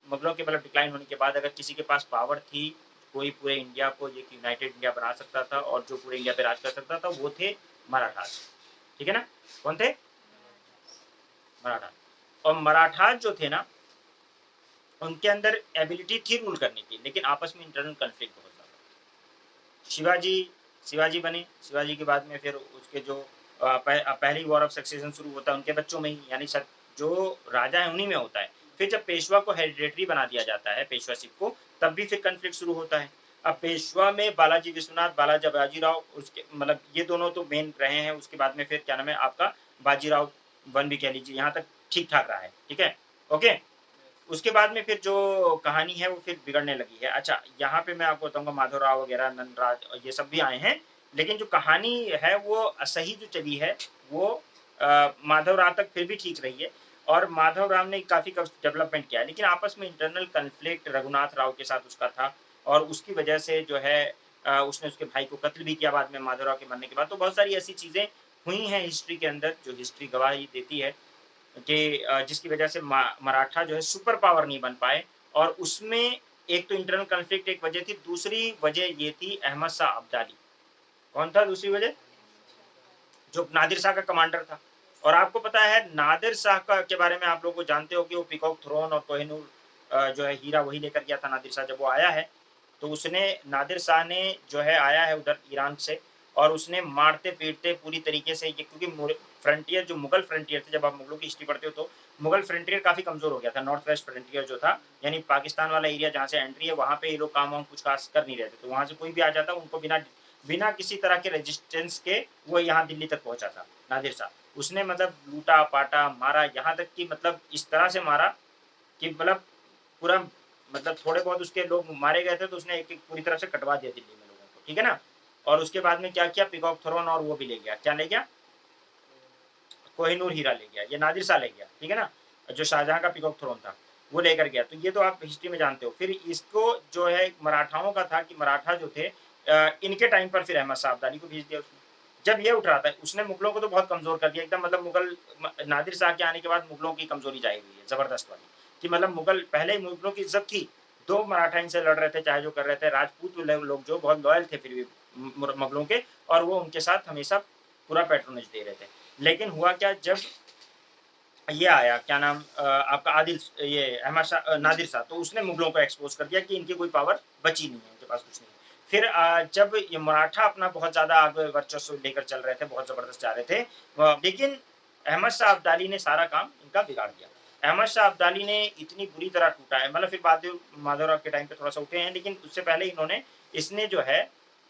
मुगलों के मतलब डिक्लाइन होने के बाद अगर किसी के पास पावर थी, कोई पूरे इंडिया को एक यूनाइटेड इंडिया बना सकता था और जो पूरे इंडिया पे राज कर सकता था वो थे मराठास। ठीक है ना? कौन थे? मराठा। और मराठास जो थे ना, उनके अंदर एबिलिटी थी रूल करने की, लेकिन आपस में इंटरनल कॉन्फ्लिक्ट बहुत ज़्यादा। शिवाजी शिवाजी बने, शिवाजी के बाद में फिर उसके जो पहली वॉर ऑफ सक्सेशन शुरू होता है उनके बच्चों में ही, यानी जो राजा है उन्हीं में होता है। फिर जब पेशवा को हेरिडेटरी बना दिया जाता है, पेशवाशिप को, तब भी फिर कॉन्फ्लिक्ट शुरू होता है। अब पेशवा में बालाजी विश्वनाथ, बालाजी बाजीराव, उसके मतलब ये दोनों तो मेन रहे हैं। उसके बाद में फिर क्या नाम है आपका, बाजीराव वन भी कह लीजिए, यहाँ तक ठीक ठाक रहा है। ठीक है, ओके। उसके बाद में फिर जो कहानी है वो फिर बिगड़ने लगी है। अच्छा, यहाँ पे मैं आपको बताऊंगा माधवराव वगैरह, नंदराज और ये सब भी आए हैं, लेकिन जो कहानी है वो सही जो चली है वो माधवराव तक फिर भी ठीक रही है। और माधवराव ने काफ़ी डेवलपमेंट किया है, लेकिन आपस में इंटरनल कन्फ्लिक्ट रघुनाथ राव के साथ उसका था, और उसकी वजह से जो है उसने उसके भाई को कत्ल भी किया बाद में माधवराव के मरने के बाद। तो बहुत सारी ऐसी चीज़ें हुई हैं हिस्ट्री के अंदर, जो हिस्ट्री गवाही देती है कि जिसकी वजह से मराठा जो है सुपर पावर नहीं बन पाए। और उसमें एक तो इंटरनल कॉन्फ्लिक्ट एक वजह थी, दूसरी वजह ये थी अहमद शाह अब्दाली। कौन था दूसरी वजह? जो नादिर शाह का कमांडर था। और आपको पता है नादिर शाह का के बारे में, आप लोग को जानते हो कि वो पीकॉक थ्रोन और कोहिनूर जो है हीरा वही लेकर गया था नादिर शाह जब वो आया है। तो उसने नादिर शाह ने जो है आया है उधर ईरान से, और उसने मारते पीटते पूरी तरीके से ये, क्योंकि फ्रंटियर जो मुगल फ्रंटियर थे, जब आप मुगलों की हिस्ट्री पढ़ते हो तो मुगल फ्रंटियर काफ़ी कमज़ोर हो गया था। नॉर्थ वेस्ट फ्रंटियर जो था, यानी पाकिस्तान वाला एरिया जहाँ से एंट्री है, वहाँ पे ये लोग काम वाम कुछ खास कर नहीं रहे थे। तो वहाँ से कोई भी आ जाता उनको बिना बिना किसी तरह के रेजिस्टेंस के वो यहाँ दिल्ली तक पहुँचा था नादिर शाह। उसने मतलब लूटा पाटा मारा, यहाँ तक कि मतलब इस तरह से मारा कि मतलब पूरा, मतलब थोड़े बहुत उसके लोग मारे गए थे तो उसने एक एक पूरी तरह से कटवा दिया दिल्ली में लोगों को। ठीक है ना? और उसके बाद में क्या किया, पीकॉक थ्रोन और वो भी ले गया। क्या ले गया? कोहिनूर हीरा ले गया, ये नादिर शाह ले गया। ठीक है ना? जो शाहजहां का पीकॉक थ्रोन था वो लेकर गया। तो ये तो आप हिस्ट्री में जानते हो। फिर इसको जो है मराठाओं का था कि मराठा जो थे इनके टाइम पर फिर अहमद शाह अब्दाली को भेज दिया उसने। जब ये उठ रहा था उसने मुगलों को तो बहुत कमजोर कर दिया एकदम, मतलब मुगल नादिर शाह के आने के बाद मुगलों की कमजोरी जाहिर हुई है जबरदस्त वाली, कि मतलब मुगल पहले ही मुगलों की इज्जत थी। दो मराठा इनसे लड़ रहे थे, चाहे जो कर रहे थे, राजपूत लोग जो बहुत लॉयल थे फिर भी मुगलों के, और वो उनके साथ हमेशा पूरा पैट्रोनेज दे रहे थे। लेकिन हुआ क्या, जब ये आया क्या नाम आपका आदिल, ये अहमद शाह नादिर शाह, तो उसने मुगलों को एक्सपोज कर दिया कि इनकी कोई पावर बची नहीं है, इनके पास कुछ नहीं है। फिर जब ये मराठा अपना बहुत ज़्यादा आगे वर्चस्व लेकर चल रहे थे, बहुत ज़बरदस्त जा रहे थे, लेकिन अहमद शाह अब्दाली ने सारा काम इनका बिगाड़ दिया। अहमद शाह अब्दाली ने इतनी बुरी तरह टूटा है, मतलब फिर बाद माधवराव के टाइम पे थोड़ा सा उठे हैं, लेकिन उससे पहले इन्होंने, इसने जो है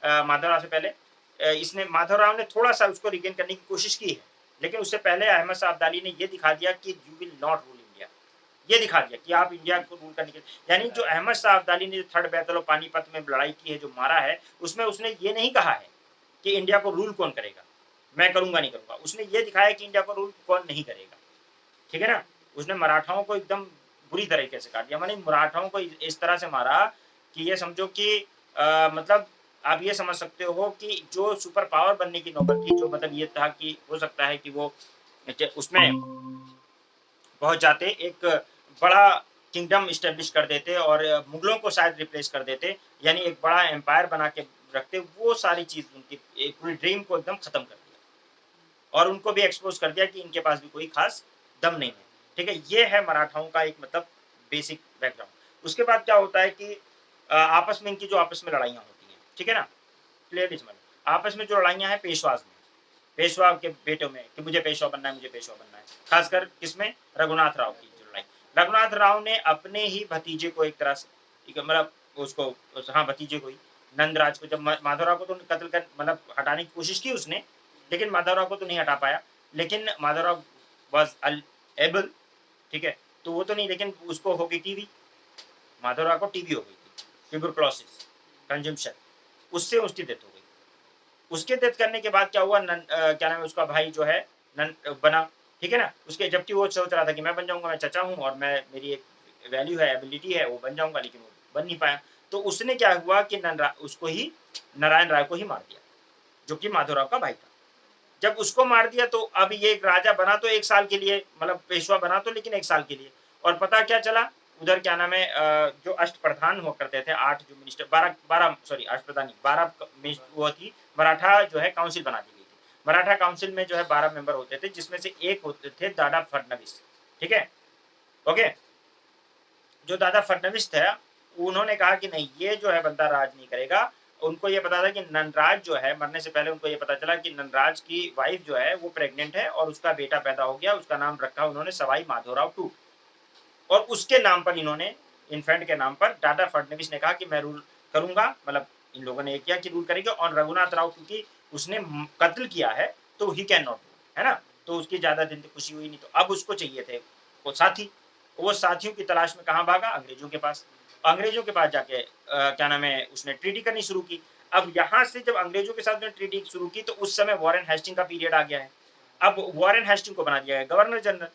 माधवराव से पहले इसने, माधवराव ने थोड़ा सा उसको रिगेन करने की कोशिश की है, लेकिन उससे पहले अहमद शाह अब्दाली ने ये दिखा दिया कि you will not rule India. ये दिखा दिया कि आप इंडिया को रूल करने के, यानी जो अहमद शाह अब्दाली ने थर्ड बैटल ऑफ पानीपत में लड़ाई की है, जो मारा है, उसमें उसने ये नहीं कहा है कि इंडिया को रूल कौन करेगा, मैं करूंगा नहीं करूंगा। उसने ये दिखाया कि इंडिया को रूल कौन नहीं करेगा। ठीक है ना? उसने मराठाओं को एकदम बुरी तरीके से काट दिया, मानी मराठाओं को इस तरह से मारा कि ये समझो कि मतलब आप ये समझ सकते हो कि जो सुपर पावर बनने की नौबत थी, जो मतलब ये था कि हो सकता है कि वो उसमें पहुंच जाते, एक बड़ा किंगडम इस्टेब्लिश कर देते और मुगलों को शायद रिप्लेस कर देते, यानी एक बड़ा एम्पायर बना के रखते। वो सारी चीज उनकी पूरी ड्रीम को एकदम खत्म कर दिया, और उनको भी एक्सपोज कर दिया कि इनके पास भी कोई खास दम नहीं है। ठीक है, ये है मराठाओं का एक मतलब बेसिक बैकग्राउंड। उसके बाद क्या होता है कि आपस में इनकी जो आपस में लड़ाइयाँ होती हैं, ठीक है ना, क्लियरली समझ, आपस में जो लड़ाइयाँ हैं पेशवाज में, पेशवा के बेटों में कि मुझे पेशवा बनना है, मुझे पेशवा बनना है, खासकर किसमें, रघुनाथ राव की जो लड़ाई। रघुनाथ राव ने अपने ही भतीजे को एक तरह से मतलब उसको, हाँ भतीजे को ही, नंदराज को, जब माधवराव को तो कत्ल कर मतलब हटाने की कोशिश की उसने, लेकिन माधवराव को तो नहीं हटा पाया। लेकिन माधवराव वॉज एबल, ठीक है, तो वो तो नहीं, लेकिन उसको हो गई टीवी, माधवराव को टीवी हो गई थी, ट्यूबरक्लोसिस कंजम्पशन, उससे उसकी डेथ हो गई। उसके डेथ करने के बाद क्या हुआ, क्या नाम है उसका भाई जो है बना, ठीक है ना, उसके, जबकि वो सोच रहा था कि मैं बन जाऊंगा, मैं चचा हूँ और मैं, मेरी एक वैल्यू है, एबिलिटी है, वो बन जाऊंगा, लेकिन वो बन नहीं पाया। तो उसने क्या हुआ कि उसको ही, नारायण राय को ही मार दिया, जो कि माधवराव का भाई था। जब उसको मार दिया तो अब ये एक राजा बना तो एक साल के लिए, मतलब पेशवा बना तो, लेकिन एक साल के लिए। और पता क्या चला, उधर क्या नाम है जो अष्टप्रधान हुआ करते थे, 8 जो मिनिस्टर, 12 सॉरी अष्टप्रधान नहीं, 12 वो थी मराठा जो है काउंसिल बना दी गई थी। मराठा काउंसिल में जो है 12 मेंबर होते थे, जिसमें से एक होते थे दादा फडणवीस। ठीक है, ओके। जो दादा फडणवीस थे, उन्होंने कहा कि नहीं, ये जो है बंदा राज नहीं करेगा। उनको ये पता था कि ननराज जो है, मरने से पहले उनको ये पता चला कि ननराज की वाइफ जो है वो प्रेग्नेंट है और उसका बेटा पैदा हो गया। उसका नाम रखा उन्होंने सवाई माधोराव टू, और उसके नाम पर इन्होंने, इन्फेंट के नाम पर दादा फडणवीस ने कहा कि मैं रूल करूंगा, मतलब इन लोगों ने किया कि रूल करेंगे। और रघुनाथ राव क्योंकि उसने कत्ल किया है तो ही कैन नॉट, है ना, तो उसकी ज्यादा दिन तक खुशी हुई नहीं। तो अब उसको चाहिए थे वो साथी। वो साथियों की तलाश में कहाँ भागा? अंग्रेजों के पास। अंग्रेजों के पास जाके क्या नाम है उसने ट्रीटी करनी शुरू की। अब यहाँ से जब अंग्रेजों के साथ ट्रीटी शुरू की तो उस समय वॉरेन हेस्टिंग का पीरियड आ गया है। अब वॉरेन हेस्टिंग को बना दिया गया गवर्नर जनरल,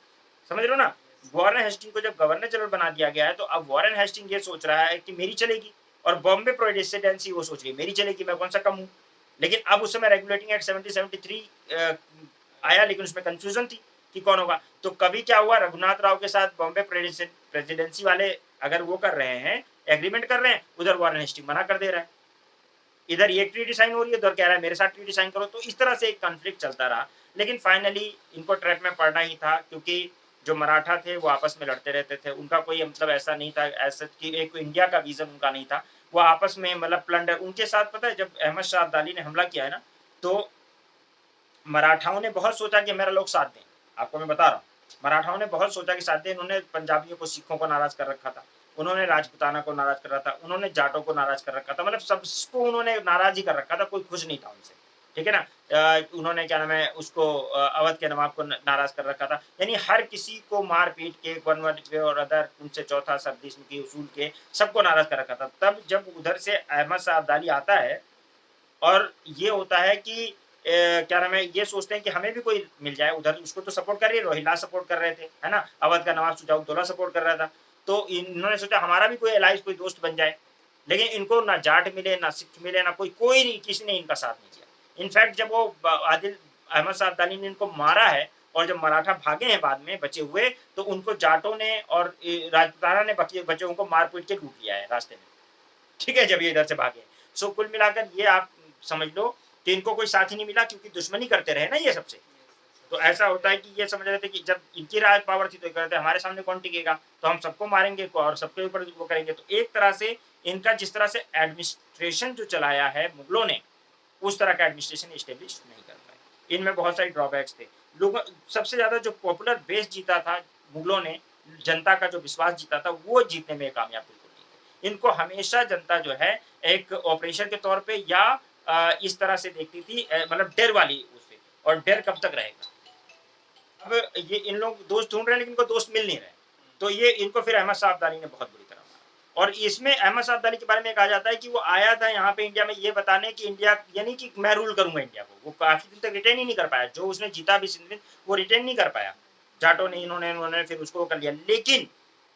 समझ रहे हो ना। वॉरेन हेस्टिंग को जब गवर्नर जनरल बना दिया गया है तो अब वॉरेन हेस्टिंग ये सोच रहा है कि मेरी चलेगी, और बॉम्बे प्रेसिडेंसी वो सोच रही है मेरी चलेगी, मैं कौन सा कम हूँ। लेकिन अब उस समय रेगुलेटिंग एक्ट 1773 आया, लेकिन उसमें कंफ्यूजन थी कि कौन होगा। तो कभी क्या हुआ, रघुनाथ राव के साथ बॉम्बे प्रेसिडेंसी वाले अगर वो कर रहे हैं, एग्रीमेंट कर रहे हैं, उधर वॉरेन हेस्टिंग मना कर दे रहा है। इधर ये ट्रीटी साइन हो रही है, उधर कह रहा है मेरे साथ ट्रीटी साइन करो। तो इस तरह से एक कॉन्फ्लिक्ट चलता रहा। लेकिन फाइनली इनको ट्रैप में पड़ना ही था, क्योंकि जो मराठा थे वो आपस में लड़ते रहते थे। उनका कोई मतलब ऐसा नहीं था, ऐसा कि एक इंडिया का विजन उनका नहीं था। वो आपस में मतलब प्लंडर उनके साथ, पता है जब अहमद शाह अब्दाली ने हमला किया है ना, तो मराठाओं ने बहुत सोचा कि मेरा लोग साथ दें। आपको मैं बता रहा हूँ, मराठाओं ने बहुत सोचा कि साथ दें। उन्होंने पंजाबियों को, सिखों को नाराज कर रखा था, उन्होंने राजपुताना को नाराज कर रखा था, उन्होंने जाटों को नाराज कर रखा था, मतलब सबको उन्होंने नाराज ही कर रखा था, कोई खुश नहीं था उनसे। ठीक है ना। उन्होंने क्या नाम है उसको अवध के नवाब को नाराज कर रखा था। यानी हर किसी को मार पीट के वन वे और अदर, उनसे चौथा सर्दिश की उसूल के सबको नाराज कर रखा था। तब जब उधर से अहमद शाह अब्दाली आता है और ये होता है कि क्या नाम है, ये सोचते हैं कि हमें भी कोई मिल जाए। उधर उसको तो सपोर्ट कर रही है, रोहिला सपोर्ट कर रहे थे, है ना, अवध का नवाब सुजाउद्दौला सपोर्ट कर रहा था। तो इन्होंने सोचा हमारा भी कोई एलाइज, कोई दोस्त बन जाए। लेकिन इनको ना जाट मिले, ना सिख मिले, ना कोई नहीं, किसी ने इनका साथ नहीं किया। इनफैक्ट जब वो आदिल अहमद शाह अब्दाली ने इनको मारा है और जब मराठा भागे हैं बाद में बचे हुए, तो उनको जाटों ने और राजपुताना ने बच्चों को मार पीट के लूट लिया है रास्ते में। ठीक है, जब ये इधर से भागे। सो कुल मिलाकर ये आप समझ लो कि इनको कोई साथी नहीं मिला, क्योंकि दुश्मनी करते रहे ना ये सबसे। तो ऐसा होता है कि ये समझ रहे थे कि जब इनकी राज पावर थी तो ये कहते हमारे सामने कौन टिकेगा, तो हम सबको मारेंगे और सबके ऊपर वो करेंगे। तो एक तरह से इनका जिस तरह से एडमिनिस्ट्रेशन जो चलाया है मुगलों ने, उस तरह का एडमिनिस्ट्रेशन स्टेब्लिश नहीं कर पाए। इनमें बहुत सारी ड्रॉबैक्स थे। लोग सबसे ज्यादा जो पॉपुलर बेस जीता था मुगलों ने, जनता का जो विश्वास जीता था, वो जीतने में कामयाब बिल्कुल नहीं थे। इनको हमेशा जनता जो है एक ऑपरेशन के तौर पे या इस तरह से देखती थी, मतलब डर वाली उससे। और डर कब तक रहेगा। अब ये इन लोग दोस्त ढूंढ रहे हैं, लेकिन इनको दोस्त मिल नहीं रहे। तो ये इनको फिर अहमद शाह अब्दाली ने बहुत बुरी तरह मारा। और इसमें अहमद शाह अब्दाली के बारे में कहा जाता है कि वो आया था यहाँ पे इंडिया में ये बताने कि इंडिया, यानी कि मैं रूल करूंगा इंडिया को। वो काफी दिन तक रिटेन ही नहीं कर पाया, जो उसने जीता भी सिंध, वो रिटेन नहीं कर पाया। जाटों ने, इन्होंने फिर उसको कर लिया। लेकिन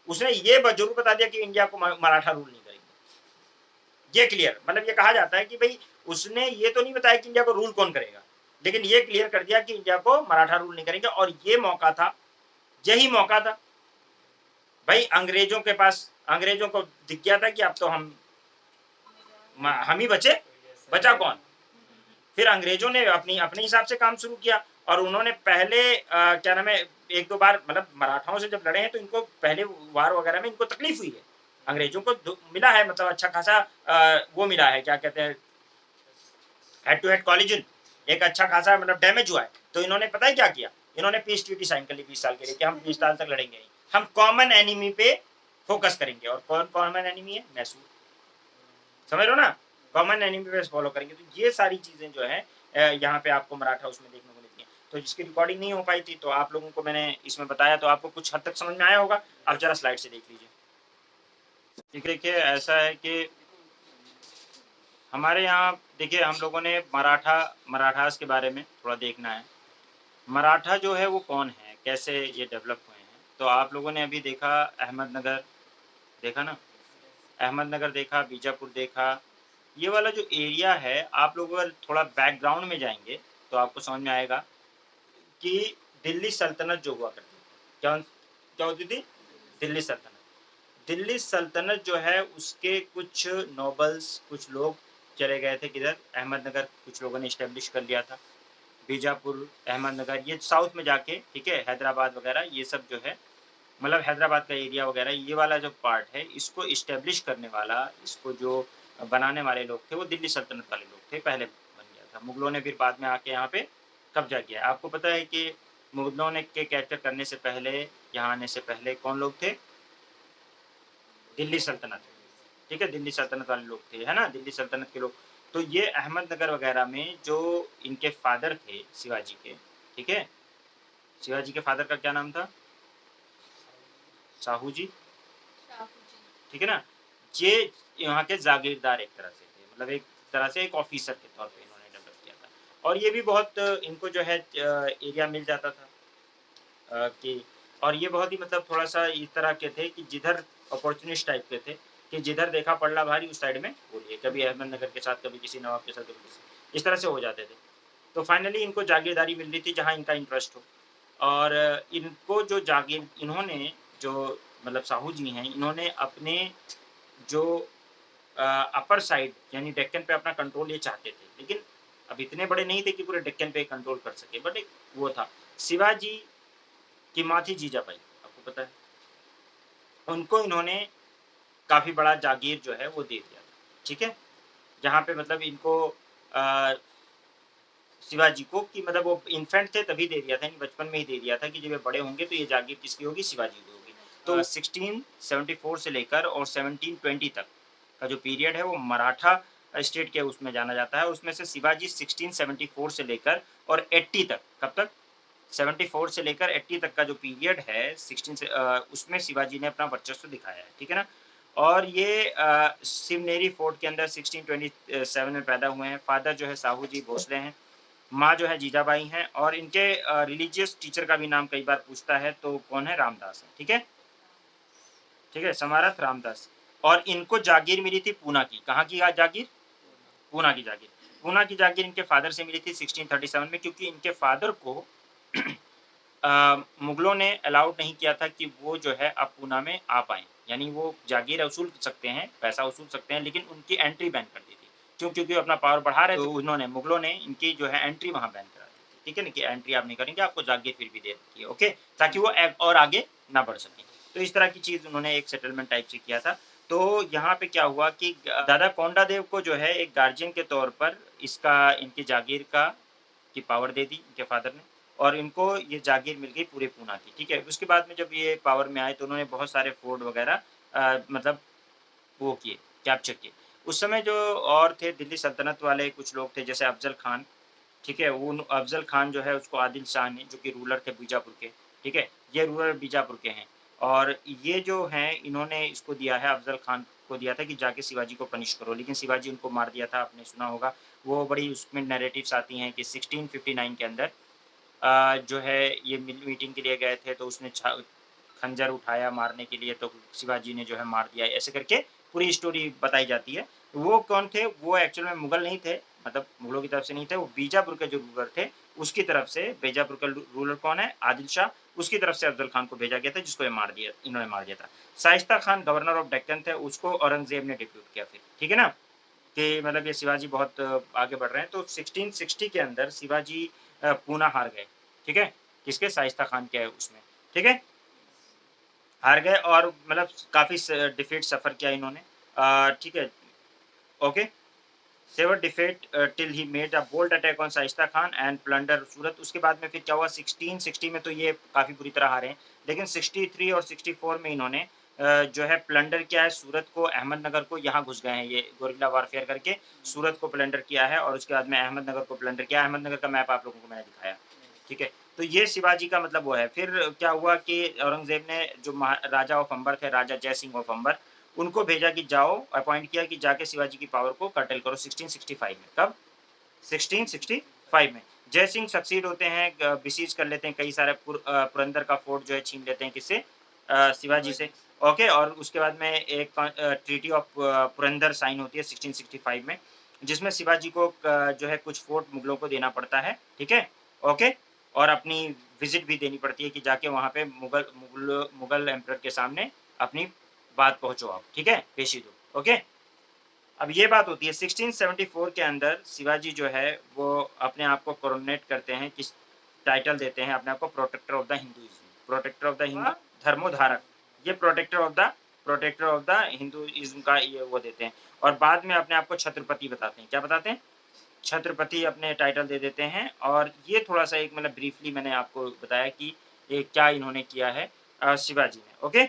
उसने ये जरूर बता दिया कि इंडिया को मराठा रूल नहीं करेंगे। ये क्लियर, मतलब ये कहा जाता है कि भाई उसने ये तो नहीं बताया कि इंडिया को रूल कौन करेगा, लेकिन ये क्लियर कर दिया कि इंडिया को मराठा रूल नहीं करेंगे। और ये मौका था, यही मौका था भाई अंग्रेजों के पास। अंग्रेजों को दिख गया था कि अब तो हम ही बचे, बचा कौन। फिर अंग्रेजों ने अपने हिसाब से काम शुरू किया। और उन्होंने पहले क्या नाम है एक दो बार, मतलब मराठाओं से जब लड़े हैं तो इनको पहले वार वगैरह में इनको तकलीफ हुई है। अंग्रेजों को मिला है, मतलब अच्छा खासा वो मिला है, क्या कहते हैं, हेड टू हेड कॉलिजन, एक अच्छा खासा मतलब डैमेज हुआ है। तो इन्होंने पता है क्या किया, इन्होंने पीस ट्रीटी साइन कर ली 20 साल के लिए कि हम 20 साल तक लड़ेंगे नहीं, हम कॉमन एनिमी पे फोकस करेंगे। और कौन कॉमन एनिमी है? मैसूर, समझ लो ना, कॉमन एनिमी पे फॉलो करेंगे। तो ये सारी चीजें जो है यहाँ पे आपको मराठा उसमें देखने को मिलती है। तो जिसकी रिकॉर्डिंग नहीं हो पाई थी, तो आप लोगों को मैंने इसमें बताया, तो आपको कुछ हद तक समझ में आया होगा। आप जरा स्लाइड से देख लीजिए। देखिए ऐसा है कि हमारे यहाँ, देखिए हम लोगों ने मराठास के बारे में थोड़ा देखना है। मराठा जो है वो कौन है, कैसे ये डेवलप हुए हैं। तो आप लोगों ने अभी देखा अहमदनगर, देखा ना, अहमदनगर देखा, बीजापुर देखा। ये वाला जो एरिया है, आप लोग अगर थोड़ा बैकग्राउंड में जाएंगे तो आपको समझ में आएगा कि दिल्ली सल्तनत जो हुआ करती थी, क्या क्या होती थी? दिल्ली सल्तनत। दिल्ली सल्तनत जो है उसके कुछ नोबल्स, कुछ लोग चले गए थे किधर, अहमदनगर कुछ लोगों ने इस्टेब्लिश कर लिया था। बीजापुर, अहमदनगर ये साउथ में जाके, ठीक है, हैदराबाद वगैरह ये सब जो है, मतलब हैदराबाद का एरिया वगैरह ये वाला जो पार्ट है, इसको इस्टेब्लिश करने वाला, इसको जो बनाने वाले लोग थे वो दिल्ली सल्तनत वाले लोग थे, पहले बन गया था। मुगलों ने फिर बाद में आके यहाँ पे कब्जा किया। आपको पता है कि मुगलों ने के कैप्चर करने से पहले, यहाँ आने से पहले कौन लोग थे? दिल्ली सल्तनत, ठीक है, दिल्ली सल्तनत वाले लोग थे, है ना, दिल्ली सल्तनत के लोग। तो ये अहमदनगर वगैरह में जो इनके फादर थे शिवाजी के, ठीक है, शिवाजी के फादर का क्या नाम था? साहू जी, ठीक है ना। ये यहाँ के जागीरदार एक तरह से थे, मतलब एक तरह से एक ऑफिसर के तौर पे इन्होंने डेवलप किया था। और ये भी बहुत इनको जो है एरिया मिल जाता था कि, और ये बहुत ही मतलब थोड़ा-सा इस तरह के थे कि जिधर अपॉर्चुनिस्ट टाइप के थे, कि जिधर देखा पल्ला भारी उस साइड में बोलिए, कभी अहमदनगर के साथ, कभी किसी नवाब के साथ, कभी किसी, इस तरह से हो जाते थे। तो फाइनली इनको जागीरदारी मिल रही थी जहाँ इनका इंटरेस्ट हो। और इनको जो जागीर इन्होंने जो, मतलब साहू जी हैं, इन्होंने अपने जो अपर साइड यानी डेक्कन पे अपना कंट्रोल ये चाहते थे, लेकिन अब इतने बड़े नहीं थे कि पूरे डेक्कन पे कंट्रोल कर सके, बट एक वो था। शिवाजी की माँ थी जीजाबाई, आपको पता है। उनको इन्होंने काफ़ी बड़ा जागीर जो है वो दे दिया था, ठीक है? जहाँ पे मतलब इनको अ, शिवाजी को, कि मतलब वो इन्फेंट थे तभी दे दिया था, यानी बचपन में ही दे दिया था कि जब ये बड़े होंगे तो ये जागीर किसकी होगी? शिवाजी की होगी। तो 1674 से लेकर और 1720 तक का जो पीरियड है वो मराठा स्टेट के उसमें जाना जाता है। उसमें से शिवाजी 1674 से लेकर और 80 तक, कब तक? 74 से लेकर 80 तक का जो पीरियड है 16 से उसमें शिवाजी ने अपना वर्चस्व दिखाया है, ठीक है ना? और ये सिवनेरी फोर्ट के अंदर 1627 में पैदा हुए हैं। फादर जो है साहू जी भोसले हैं, माँ जो है जीजाबाई हैं, और इनके रिलीजियस टीचर का भी नाम कई बार पूछता है, तो कौन है? रामदास है, ठीक है? ठीक है, समारथ रामदास। और इनको जागीर मिली थी पूना की, कहाँ की जागीर? पूना की जागीर। पूना की जागीर इनके फादर से मिली थी 1637 में, क्योंकि इनके फादर को मुगलों ने अलाउड नहीं किया था कि वो जो है अब पूना में आ पाएँ। यानी वो जागीर वसूल सकते हैं, पैसा वसूल सकते हैं, लेकिन उनकी एंट्री बैन कर दी थी। क्यों? क्योंकि वो अपना पावर बढ़ा रहे थे, तो उन्होंने, मुगलों ने इनकी जो है एंट्री वहाँ बैन करा दी थी। ठीक है ना? कि एंट्री आप नहीं करेंगे, आपको जागीर फिर भी दे रखी है, ओके? ताकि वो और आगे ना बढ़ सकें। तो इस तरह की चीज़ उन्होंने एक सेटलमेंट टाइप से किया था। तो यहाँ पे क्या हुआ कि दादा कोंडादेव को जो है एक गार्जियन के तौर पर इसका, इनकी जागीर का की पावर दे दी इनके फादर ने, और इनको ये जागीर मिल गई पूरे पूना की, ठीक है? उसके बाद में जब ये पावर में आए तो उन्होंने बहुत सारे फोर्ट वगैरह मतलब वो किए, कैप्चर किए। उस समय जो और थे दिल्ली सल्तनत वाले कुछ लोग थे, जैसे अफ़ज़ल खान, ठीक है? वो अफ़ज़ल खान जो है उसको आदिल शाह ने, जो कि रूलर थे बीजापुर के, ठीक है? ये रूलर बीजापुर के हैं, और ये जो हैं इन्होंने इसको दिया है, अफ़ज़ल खान को दिया था कि जाके शिवाजी को पनिश करो, लेकिन शिवाजी उनको मार दिया था, आपने सुना होगा। वो बड़ी उसमें नैरेटिव्स आती हैं कि 1659 के अंदर जो है ये मीटिंग के लिए गए थे, तो उसने खंजर उठाया मारने के लिए, तो शिवाजी ने जो है मार दिया, ऐसे करके पूरी स्टोरी बताई जाती है। वो कौन थे? वो एक्चुअल में मुगल नहीं थे, मतलब मुगलों की तरफ से नहीं थे, वो बीजापुर के जो रूलर थे, उसकी तरफ से। बीजापुर का रूलर कौन है? आदिल शाह, उसकी तरफ से अफ़ज़ल खान को भेजा गया था, जिसको ये मार दिया, इन्होंने मार दिया था। शाइस्ता खान गवर्नर ऑफ डेक्कन थे, उसको औरंगज़ेब ने डिप्यूट किया फिर, ठीक है ना? कि मतलब ये शिवाजी बहुत आगे बढ़ रहे हैं, तो 1660 के अंदर शिवाजी पूना हार गए, ठीक है? किसके? शाइस्ता खान के उसमें, ठीक है? हार गए, और मतलब काफ़ी डिफीट सफ़र किया इन्होंने, ठीक है? Okay? Severe defeat till he made a bold attack on Shaista Khan and plunder Surat. उसके बाद में फिर क्या हुआ, 1660 में तो ये काफ़ी बुरी तरह हारे हैं, लेकिन 63 और 64 में इन्होंने जो है प्लंडर किया है सूरत को, अहमदनगर को, यहाँ घुस गए हैं ये गोरिल्ला वारफेयर करके, सूरत को प्लंडर किया है, और उसके बाद में अहमदनगर को प्लंडर किया। अहमदनगर का मैप आप लोगों को मैंने दिखाया, ठीक है? तो ये शिवाजी का मतलब वो है। फिर क्या हुआ कि औरंगज़ेब ने जो राजा ऑफ अंबर थे, राजा जय सिंह ऑफ अंबर, उनको भेजा कि जाओ, अपॉइंट किया कि जाके शिवाजी की पावर को कर्टेल करो 1665 में। कब? 1665 में। जय सिंह सक्सीड होते हैं, बिसीज कर लेते हैं कई सारे पुरंदर का फोर्ट जो है छीन लेते हैं, किससे? शिवाजी से। ओके, और उसके बाद में एक ट्रीटी ऑफ पुरंदर साइन होती है 1665 में, जिसमें शिवाजी को जो है कुछ फोर्ट मुगलों को देना पड़ता है, ठीक है? ओके, और अपनी विजिट भी देनी पड़ती है कि जाके वहाँ पे मुगल एम्परर के सामने अपनी बात पहुँचो आप, ठीक है, पेशी दो, ओके। अब ये बात होती है 1674 के अंदर शिवाजी जो है वो अपने आप को कोरोनेट करते हैं, किस टाइटल देते हैं अपने आप को, protector of the Hinduism, protector of the Hindu, धर्मोधारक, ये प्रोटेक्टर ऑफ द हिंदुइज्म का ये वो देते हैं। और बाद में अपने आप को छत्रपति बताते हैं, क्या बताते हैं? छत्रपति अपने टाइटल दे देते हैं। और ये थोड़ा-सा एक मतलब ब्रीफली मैंने आपको बताया कि ये क्या इन्होंने किया है शिवाजी ने, ओके।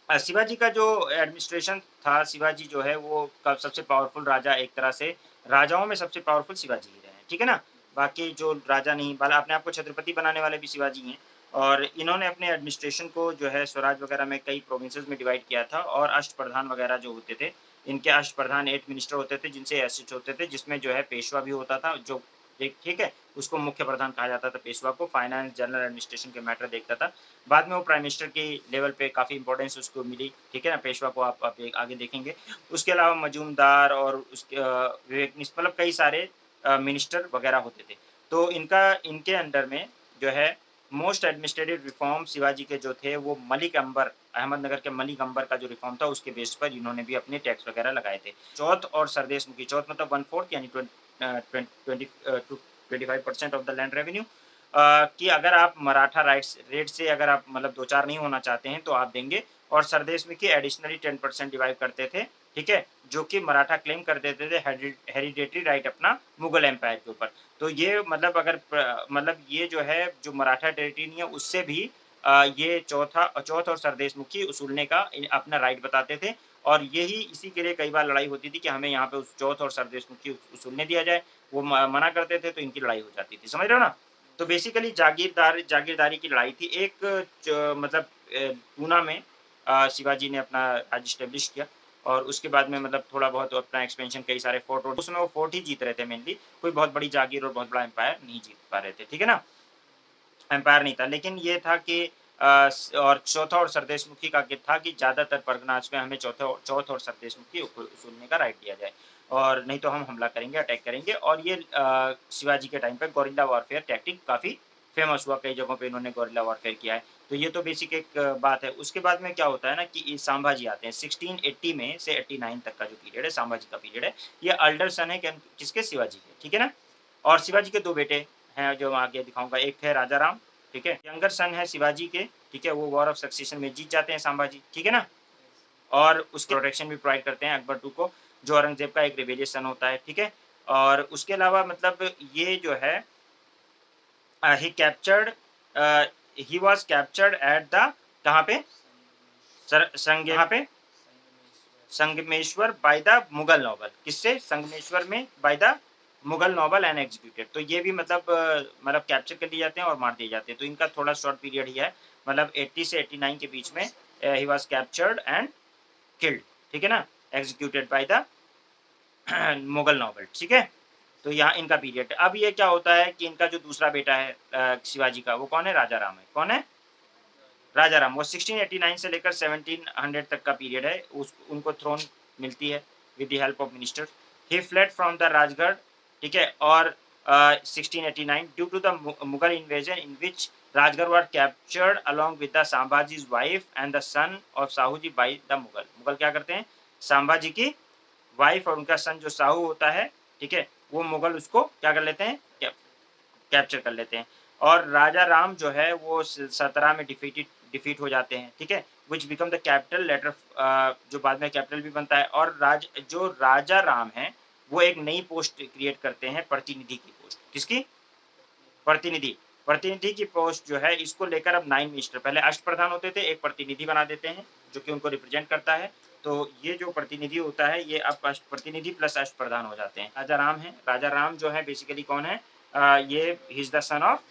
शिवाजी का जो एडमिनिस्ट्रेशन था, शिवाजी जो है वो सबसे पावरफुल राजा, एक तरह से राजाओं में सबसे पावरफुल शिवाजी ही रहे हैं, ठीक है ना? बाकी जो राजा नहीं, भला अपने आप को छत्रपति बनाने वाले भी शिवाजी हैं। और इन्होंने अपने एडमिनिस्ट्रेशन को जो है स्वराज वगैरह में कई प्रोविंसेस में डिवाइड किया था। और अष्टप्रधान वगैरह जो होते थे, इनके अष्टप्रधान 8 मिनिस्टर होते थे जिनसे असिस्ट होते थे, जिसमें जो है पेशवा भी होता था, जो एक ठीक है, उसको मुख्य प्रधान कहा जाता था पेशवा को, फाइनेंस, जनरल एडमिनिस्ट्रेशन के मैटर देखता था। बाद में वो प्राइम मिनिस्टर की लेवल पे काफ़ी इंपॉर्टेंस उसको मिली, ठीक है ना? पेशवा को आप आगे देखेंगे। उसके अलावा मजूमदार और उसके विवेक मतलब कई सारे मिनिस्टर वगैरह होते थे। तो इनके अंडर में जो है मोस्ट एडमिनिस्ट्रेटिव रिफॉर्म शिवाजी के जो थे वो मलिक अंबर, अहमदनगर के मलिक अंबर का जो रिफॉर्म था उसके बेस पर इन्होंने भी अपने टैक्स वगैरह लगाए थे। चौथ और सरदेश मुखी, चौथ मतलब 1/4 यानी 25% ऑफ द लैंड रेवेन्यू, कि अगर आप मराठा राइट्स रेट से अगर आप मतलब 2-4 नहीं होना चाहते हैं तो आप देंगे। और सरदेश में की एडिशनली 10% डिवाइड करते थे, ठीक है, जो कि मराठा क्लेम कर देते थे हेरिडेटरी राइट अपना मुगल एम्पायर के ऊपर। तो ये मतलब अगर मतलब ये जो है जो मराठा टेरिटरी नहीं है उससे भी ये चौथ और सरदेश मुखी उसूलने का अपना राइट बताते थे। और यही इसी के लिए कई बार लड़ाई होती थी कि हमें यहाँ पे उस चौथ और सरदेश मुखी उसूलने दिया जाए। वो मना करते थे तो इनकी लड़ाई हो जाती थी, समझ रहे हो ना? तो बेसिकली जागीरदारी की लड़ाई थी। एक मतलब पूना में शिवाजी ने अपना राज्य स्टेब्लिश किया। और उसके बाद में मतलब थोड़ा बहुत अपना एक्सपेंशन, कई सारे फोर्ट, उसमें वो फोर्ट ही जीत रहे थे मेनली, कोई बहुत बड़ी जागीर और बहुत बड़ा एम्पायर नहीं जीत पा रहे थे, ठीक है ना? एम्पायर नहीं था, लेकिन ये था कि और चौथा और सरदेशमुखी का था कि ज़्यादातर परगनाज में हमें चौथ और सरदेशमुखी उसूलने का राइट दिया जाए, और नहीं तो हम हमला करेंगे, अटैक करेंगे। और ये शिवाजी के टाइम पे गोरिल्ला वॉरफेयर टैक्टिक काफ़ी फेमस हुआ, कई जगहों पे इन्होंने गोरिल्ला वॉरफेयर किया है। तो ये तो बेसिक एक बात है। उसके बाद में क्या होता है ना कि ये संभाजी आते हैं 1680 में से 89 तक का जो पीरियड है, संभाजी का पीरियड है। ये अल्डर सन है किसके? शिवाजी के, ठीक है ना? और शिवाजी के 2 बेटे हैं जो मैं आगे दिखाऊँगा, एक है राजा राम, ठीक है? यंगर सन है शिवाजी के, ठीक है? वो वॉर ऑफ सक्सेशन में जीत जाते हैं संभाजी, ठीक है ना? और उसके प्रोटेक्शन भी प्रोवाइड करते हैं अकबर II को, जो औरंगज़ेब का एक रिबेलियस सन होता है, ठीक है? और उसके अलावा मतलब ये जो है he captured he was captured at the कहाँ पे? कहाँ पे? Sangameshwar by the Mughal noble, किससे? संगमेश्वर में by the Mughal noble and executed. तो ये भी मतलब कैप्चर कर लिए जाते हैं और मार दिए जाते हैं। तो इनका थोड़ा शॉर्ट पीरियड ही है, मतलब 80 से 89 के बीच में he was captured and killed, ठीक है ना? Executed by the Mughal noble, ठीक है? तो यहाँ इनका पीरियड। अब ये क्या होता है कि इनका जो दूसरा बेटा है शिवाजी का, वो कौन है? राजा राम है। कौन है? राजा राम। वो 1689 से लेकर 1700 तक का पीरियड है। उनको थ्रोन मिलती है with the help of minister. He fled from the Rajgarh, ठीक है? और 1689 due to the Mughal invasion in which Rajgarh were captured along with the Sambhaji's wife and the son of Sahuji by the Mughal. Mughal क्या करते हैं? संभाजी की वाइफ और उनका सन जो साहू होता है, ठीक है? वो मुगल उसको क्या कर लेते हैं? कैप्चर कर लेते हैं। और राजा राम जो है वो 17 में डिफीट हो जाते हैं, ठीक है? Which become the capital later, जो बाद में कैपिटल भी बनता है। और जो राजा राम है वो एक नई पोस्ट क्रिएट करते हैं, प्रतिनिधि की पोस्ट। किसकी? प्रतिनिधि। प्रतिनिधि की पोस्ट जो है इसको लेकर अब 9 मिनिस्टर, पहले अष्टप्रधान होते थे, एक प्रतिनिधि बना देते हैं जो कि उनको रिप्रेजेंट करता है। तो ये जो प्रतिनिधि होता है ये अब प्रतिनिधि प्लस अष्टप्रधान हो जाते हैं। राजा राम है। राजा राम जो है बेसिकली कौन है? ये he is the son of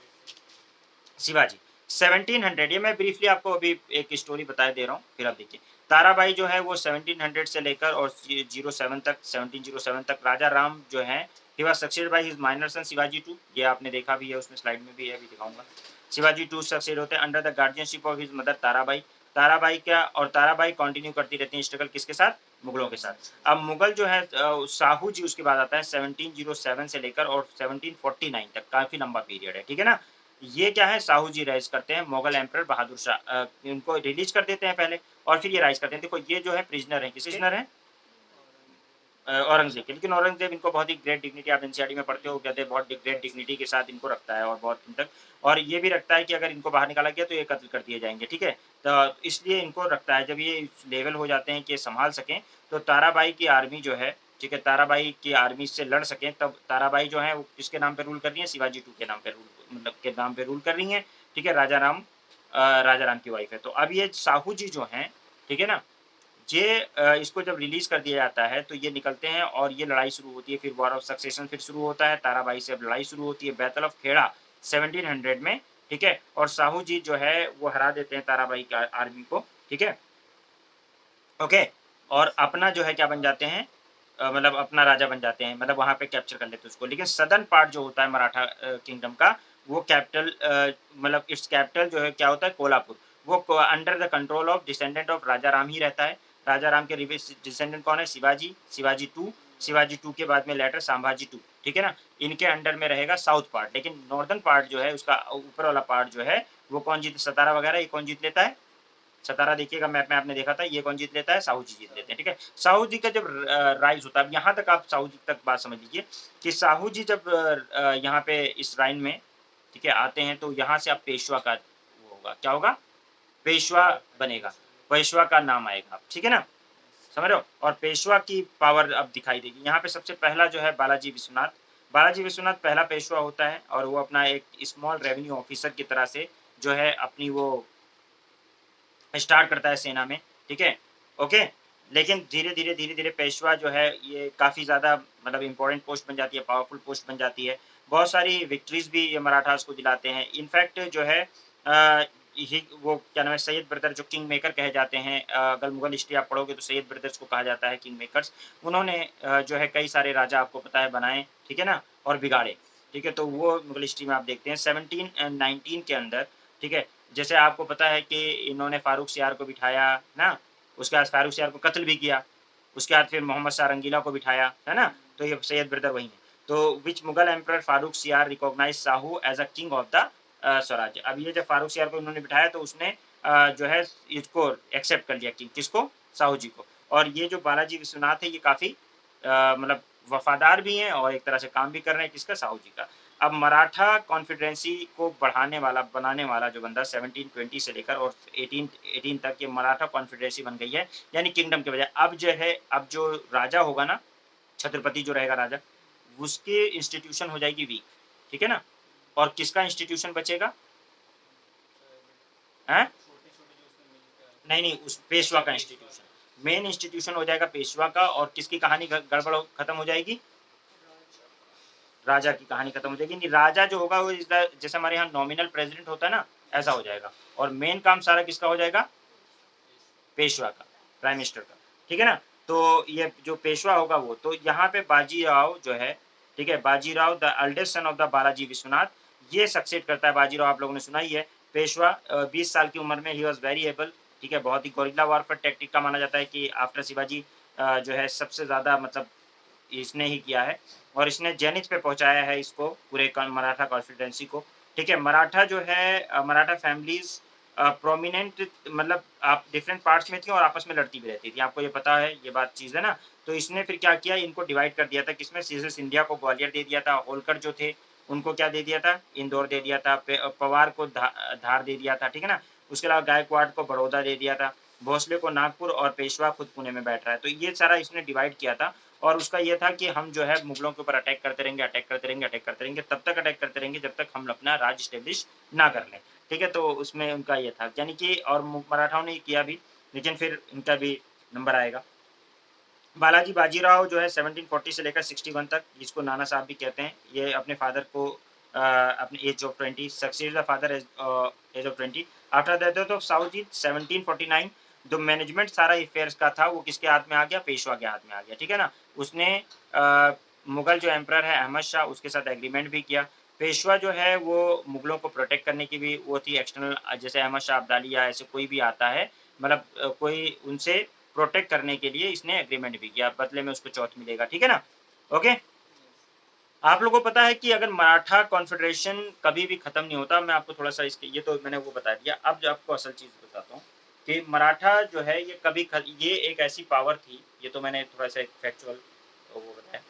Shivaji. 1700, ये मैं ब्रीफली आपको अभी एक स्टोरी बता दे रहा हूँ, फिर आप देखिए। ताराबाई जो है वो 1700 से लेकर और 07 तक, 1707 तक राजा राम जो है he was succeeded by his minor son Shivaji II। ये आपने देखा भी है, उसमें स्लाइड में भी है, अभी दिखाऊंगा। शिवाजी II सक्सेड होते हैं under the guardianship of his mother Tarabai. Tarabai क्या, और ताराबाई कंटिन्यू करती रहती हैं स्ट्रगल, किसके साथ? मुगलों के साथ। अब मुगल जो है साहू जी उसके बाद आता है 1707 से लेकर और 1749 तक, काफी लंबा पीरियड है, ठीक है ना? ये क्या है? साहू जी राइज करते हैं, मुगल एम्परर बहादुर शाह उनको रिलीज कर देते हैं पहले। और फिर ये राइज करते हैं। देखो ये जो है प्रिजनर है, किसके प्रिजनर है? औरंगज़ेब के। लेकिन औरंगज़ेब इनको बहुत ही ग्रेट डिग्निटी, आप एनसीईआरटी में पढ़ते हो, कहते हैं बहुत ग्रेट डिग्निटी के साथ इनको रखता है और बहुत दिन तक, और ये भी रखता है कि अगर इनको बाहर निकाला गया तो ये कत्ल कर दिए जाएँगे, ठीक है? तो इसलिए इनको रखता है। जब ये इस लेवल हो जाते हैं कि संभाल सकें, तो ताराबाई की आर्मी जो है, ठीक है, ताराबाई की आर्मी से लड़ सकें, तब ताराबाई जो है वो किसके नाम पे रूल कर रही हैं? शिवाजी 2 के नाम पे रूल, मतलब के नाम पे रूल कर रही हैं, ठीक है? राजा राम की वाइफ़ है। तो अब ये साहू जी जो हैं, ठीक है ना? ये इसको जब रिलीज़ कर दिया जाता है, तो ये निकलते हैं और ये लड़ाई शुरू होती है, फिर वॉर ऑफ सक्सेशन फिर शुरू होता है, ताराबाई से अब लड़ाई शुरू होती है, बैटल ऑफ खेड़ा 1700 में, ठीक है? और साहू जी जो है वो हरा देते हैं ताराबाई की आर्मी को, ठीक है? ओके, और अपना जो है क्या बन जाते हैं, मतलब अपना राजा बन जाते हैं, मतलब वहाँ पे कैप्चर कर लेते हैं उसको। लेकिन सदर्न पार्ट जो होता है मराठा किंगडम का, वो कैपिटल मतलब इट्स कैपिटल जो है क्या होता है, कोल्हापुर। वो under the control of descendant of Raja Ram ही रहता है। राजा राम के डिसेंडेंट कौन है? शिवाजी, शिवाजी टू, शिवाजी टू के बाद में लेटर संभाजी टू, ठीक है ना? इनके अंडर में रहेगा साउथ पार्ट। लेकिन नॉर्दर्न पार्ट जो है, उसका ऊपर वाला पार्ट जो है, वो कौन जीत, सतारा वगैरह, ये कौन जीत लेता है? सतारा देखिएगा मैप में आपने देखा था, ये कौन जीत लेता है? साहू जी जीत लेते हैं, ठीक है? साहू जी का जब राइज होता है, अब यहाँ तक आप साहू जी तक बात समझ लीजिए कि साहू जी जब यहाँ पे इस राइन में, ठीक है, आते हैं, तो यहाँ से अब पेशवा का वो होगा, क्या होगा? पेशवा बनेगा, पेशवा का नाम आएगा, ठीक है ना? समझ रहे हो? और पेशवा की पावर अब दिखाई देगी। यहाँ पे सबसे पहला जो है बालाजी विश्वनाथ, बालाजी विश्वनाथ पहला पेशवा होता है, और वो अपना एक स्मॉल रेवेन्यू ऑफिसर की तरह से जो है अपनी वो स्टार्ट करता है सेना में, ठीक है? ओके? लेकिन धीरे-धीरे, धीरे-धीरे पेशवा जो है ये काफ़ी ज़्यादा मतलब इम्पोर्टेंट पोस्ट बन जाती है, पावरफुल पोस्ट बन जाती है। बहुत सारी विक्ट्रीज़ भी ये मराठास को दिलाते हैं। इनफैक्ट जो है ही वो क्या नाम है, सैयद ब्रदर जो किंग मेकर कहे जाते हैं, अगर मुगल हिस्ट्री आप पढ़ोगे तो सैयद ब्रदर्स को कहा जाता है किंग मेकर्स। उन्होंने जो है कई सारे राजा आपको पता है बनाए, ठीक है ना? और बिगाड़े, ठीक है? तो वो मुगल हिस्ट्री में आप देखते हैं 1719 के अंदर, ठीक है? जैसे आपको पता है कि इन्होंने फारूक सियार को बिठाया ना, उसके बाद फारूक सियार को कत्ल भी किया, उसके बाद फिर मोहम्मद शाह रंगीला को बिठाया, है ना? तो ये सैयद ब्रदर वही हैं। तो which Mughal emperor Farrukh Siyar recognised Sahu as a king of the Swarajya. अब ये जब फारूक सियार को इन्होंने बिठाया तो उसने जो है इसको एक्सेप्ट कर लिया किंग, किसको? साहू जी को। और ये जो बालाजी विश्वनाथ है ये काफ़ी मतलब वफ़ादार भी हैं और एक तरह से काम भी कर रहे हैं, किसका? साहू जी का। अब मराठा कॉन्फेडरेंसी को बढ़ाने वाला, बनाने वाला जो बंदा 1720 से लेकर और 18 तक ये मराठा कॉन्फेडरेंसी बन गई है, यानी किंगडम के बजाय। अब जो है, अब जो राजा होगा ना, छत्रपति जो रहेगा राजा, उसकी इंस्टीट्यूशन हो जाएगी वीक, ठीक है ना? और किसका इंस्टीट्यूशन बचेगा? हैं? नहीं, नहीं, उस पेशवा का इंस्टीट्यूशन। मेन इंस्टीट्यूशन हो जाएगा पेशवा का, और किसकी कहानी गड़बड़ खत्म हो जाएगी? राजा की कहानी खत्म हो जाएगी। नहीं, राजा जो होगा वो जैसे हमारे यहाँ नॉमिनल प्रेसिडेंट होता है ना, ऐसा हो जाएगा। और मेन काम सारा किसका हो जाएगा? पेशवा का, प्राइम मिनिस्टर का, ठीक है ना? तो ये जो पेशवा होगा वो, तो यहाँ पे बाजीराव जो है, ठीक है, Bajirao the eldest son of the Balaji Vishwanath, ये सक्सेड करता है। बाजीराव आप लोगों ने सुना ही है। पेशवा 20 साल की उम्र में ही वाज़ वेरी एबल, ठीक है, बहुत ही गोरिल्ला वारफेयर टैक्टिक का माना जाता है कि आफ्टर शिवाजी जो है सबसे ज़्यादा मतलब इसने ही किया है, और इसने जेनिथ पे पहुँचाया है इसको, पूरे मराठा कॉन्स्टिट्यूएंसी को, ठीक है। मराठा जो है मराठा फैमिलीज़ प्रोमिनेंट मतलब आप डिफरेंट पार्ट्स में थी और आपस में लड़ती भी रहती थी, आपको ये पता है, ये बात चीज़ है ना। तो इसने फिर क्या किया, इनको डिवाइड कर दिया था, किसमें? सीधे सिंधिया को ग्वालियर दे दिया था, होलकर जो थे उनको क्या दे दिया था? इंदौर दे दिया था, पवार को धार दे दिया था, ठीक है ना। उसके अलावा गायकवाड़ को बड़ौदा दे दिया था, भोसले को नागपुर, और पेशवा खुद पुणे में बैठ रहा है। तो ये सारा इसने डिवाइड किया था, और उसका ये था कि हम जो है मुगलों के ऊपर अटैक करते रहेंगे, अटैक करते रहेंगे, अटैक करते रहेंगे, तब तक अटैक करते रहेंगे जब तक हम अपना राज स्टेब्लिश ना कर लें, ठीक है। तो उसमें उनका ये था, यानी कि और मराठाओं ने किया भी, लेकिन फिर इनका भी नंबर आएगा। बालाजी बाजीराव जो है 1740 से लेकर 61 तक, जिसको नाना साहब भी कहते हैं, ये अपने फादर को अपने age of 20 succeed the father age of 20। After the death of Sahu ji 1749, जो मैनेजमेंट सारा अफेयर्स का था वो किसके हाथ में आ गया? पेशवा के हाथ में आ गया, ठीक है ना। उसने मुगल जो एम्परर है अहमद शाह, उसके साथ एग्रीमेंट भी किया। पेशवा जो है वो मुगलों को प्रोटेक्ट करने की भी वो थी एक्सटर्नल, जैसे अहमद शाह अब्दाली या ऐसे कोई भी आता है, मतलब कोई उनसे प्रोटेक्ट करने के लिए इसने एग्रीमेंट भी किया, बदले में उसको चौथ मिलेगा, ठीक है ना। ओके, आप लोगों को पता है कि अगर मराठा कॉन्फेडरेशन कभी भी खत्म नहीं होता, मैं आपको थोड़ा सा इसके, ये तो मैंने वो बता दिया, अब जो आपको असल चीज बताता हूँ, कि मराठा जो है ये ये एक ऐसी पावर थी, ये तो मैंने थोड़ा सा एक फैक्चुअल वो बताया।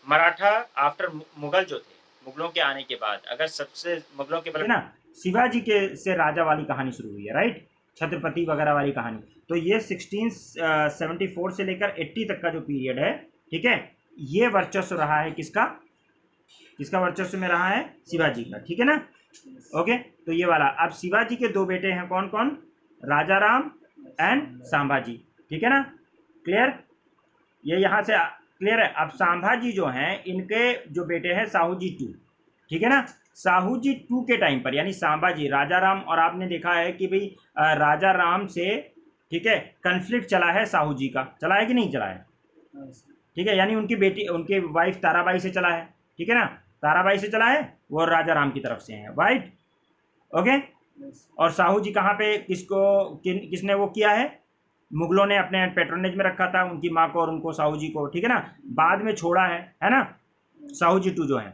मराठा आफ्टर मुगल जो थे, मुगलों के आने के बाद अगर सबसे मुगलों के ना शिवाजी के से राजा वाली कहानी शुरू हुई है, राइट, छत्रपति वगैरह वाली कहानी। तो ये 1674 से लेकर 80 तक का जो पीरियड है, ठीक है, ये वर्चस्व रहा है किसका, किसका वर्चस्व में रहा है, शिवाजी का, ठीक है ना। ओके, तो ये वाला। अब शिवाजी के दो बेटे हैं, कौन कौन, राजा राम एंड संभाजी, ठीक है ना, क्लियर, ये यहाँ से क्लियर है। अब संभाजी जो हैं, इनके जो बेटे हैं साहूजी 2, ठीक है ना। साहूजी 2 के टाइम पर, यानी संभाजी, राजा राम, और आपने देखा है कि भाई राजा राम से, ठीक है, कन्फ्लिक्ट चला है साहूजी का, चला है कि नहीं चला है, ठीक है, यानी उनकी बेटी, उनकी वाइफ ताराबाई से चला है, ठीक है ना, ताराबाई से चला है, वो राजा राम की तरफ से हैं, राइट, ओके। और साहू जी कहाँ पे, किसने वो किया है, मुगलों ने अपने पेट्रोनेज में रखा था उनकी माँ को और उनको, साहू जी को, ठीक है ना, बाद में छोड़ा है ना, साहू जी 2 जो है।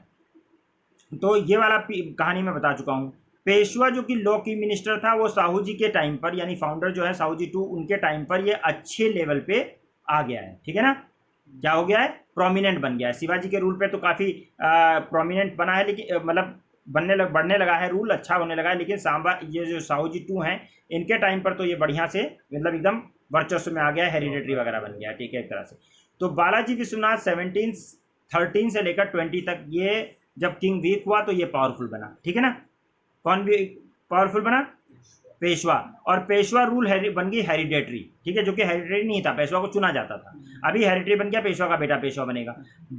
तो ये वाला कहानी मैं बता चुका हूँ। पेशवा जो कि लॉ की मिनिस्टर था, वो साहू जी के टाइम पर, यानी फाउंडर जो है साहू जी 2, उनके टाइम पर ये अच्छे लेवल पे आ गया है, ठीक है ना, क्या हो गया है, प्रोमिनेंट बन गया है। शिवाजी के रूल पे तो काफ़ी प्रोमिनेंट बना है, लेकिन मतलब बढ़ने लगा है, रूल अच्छा होने लगा है, लेकिन ये जो साहू जी 2 हैं, इनके टाइम पर तो ये बढ़िया से मतलब एकदम वर्चस्व में आ गया है, हेरिडेटरी वगैरह बन गया, ठीक है, एक तरह से। तो बालाजी विश्वनाथ 1713 से लेकर 20 तक, ये जब किंग वीक हुआ तो ये पावरफुल बना, ठीक है ना। कौन भी पावरफुल बना, पेशवा। और पेशवा रूल बन गई हेरिडेटरी, ठीक है, जो कि हेरिडेटरी नहीं था, पेशवा को चुना जाता था, अभी हेरिडेटरी बन गया, पेशवा का बेटा पेशवा बनेगा।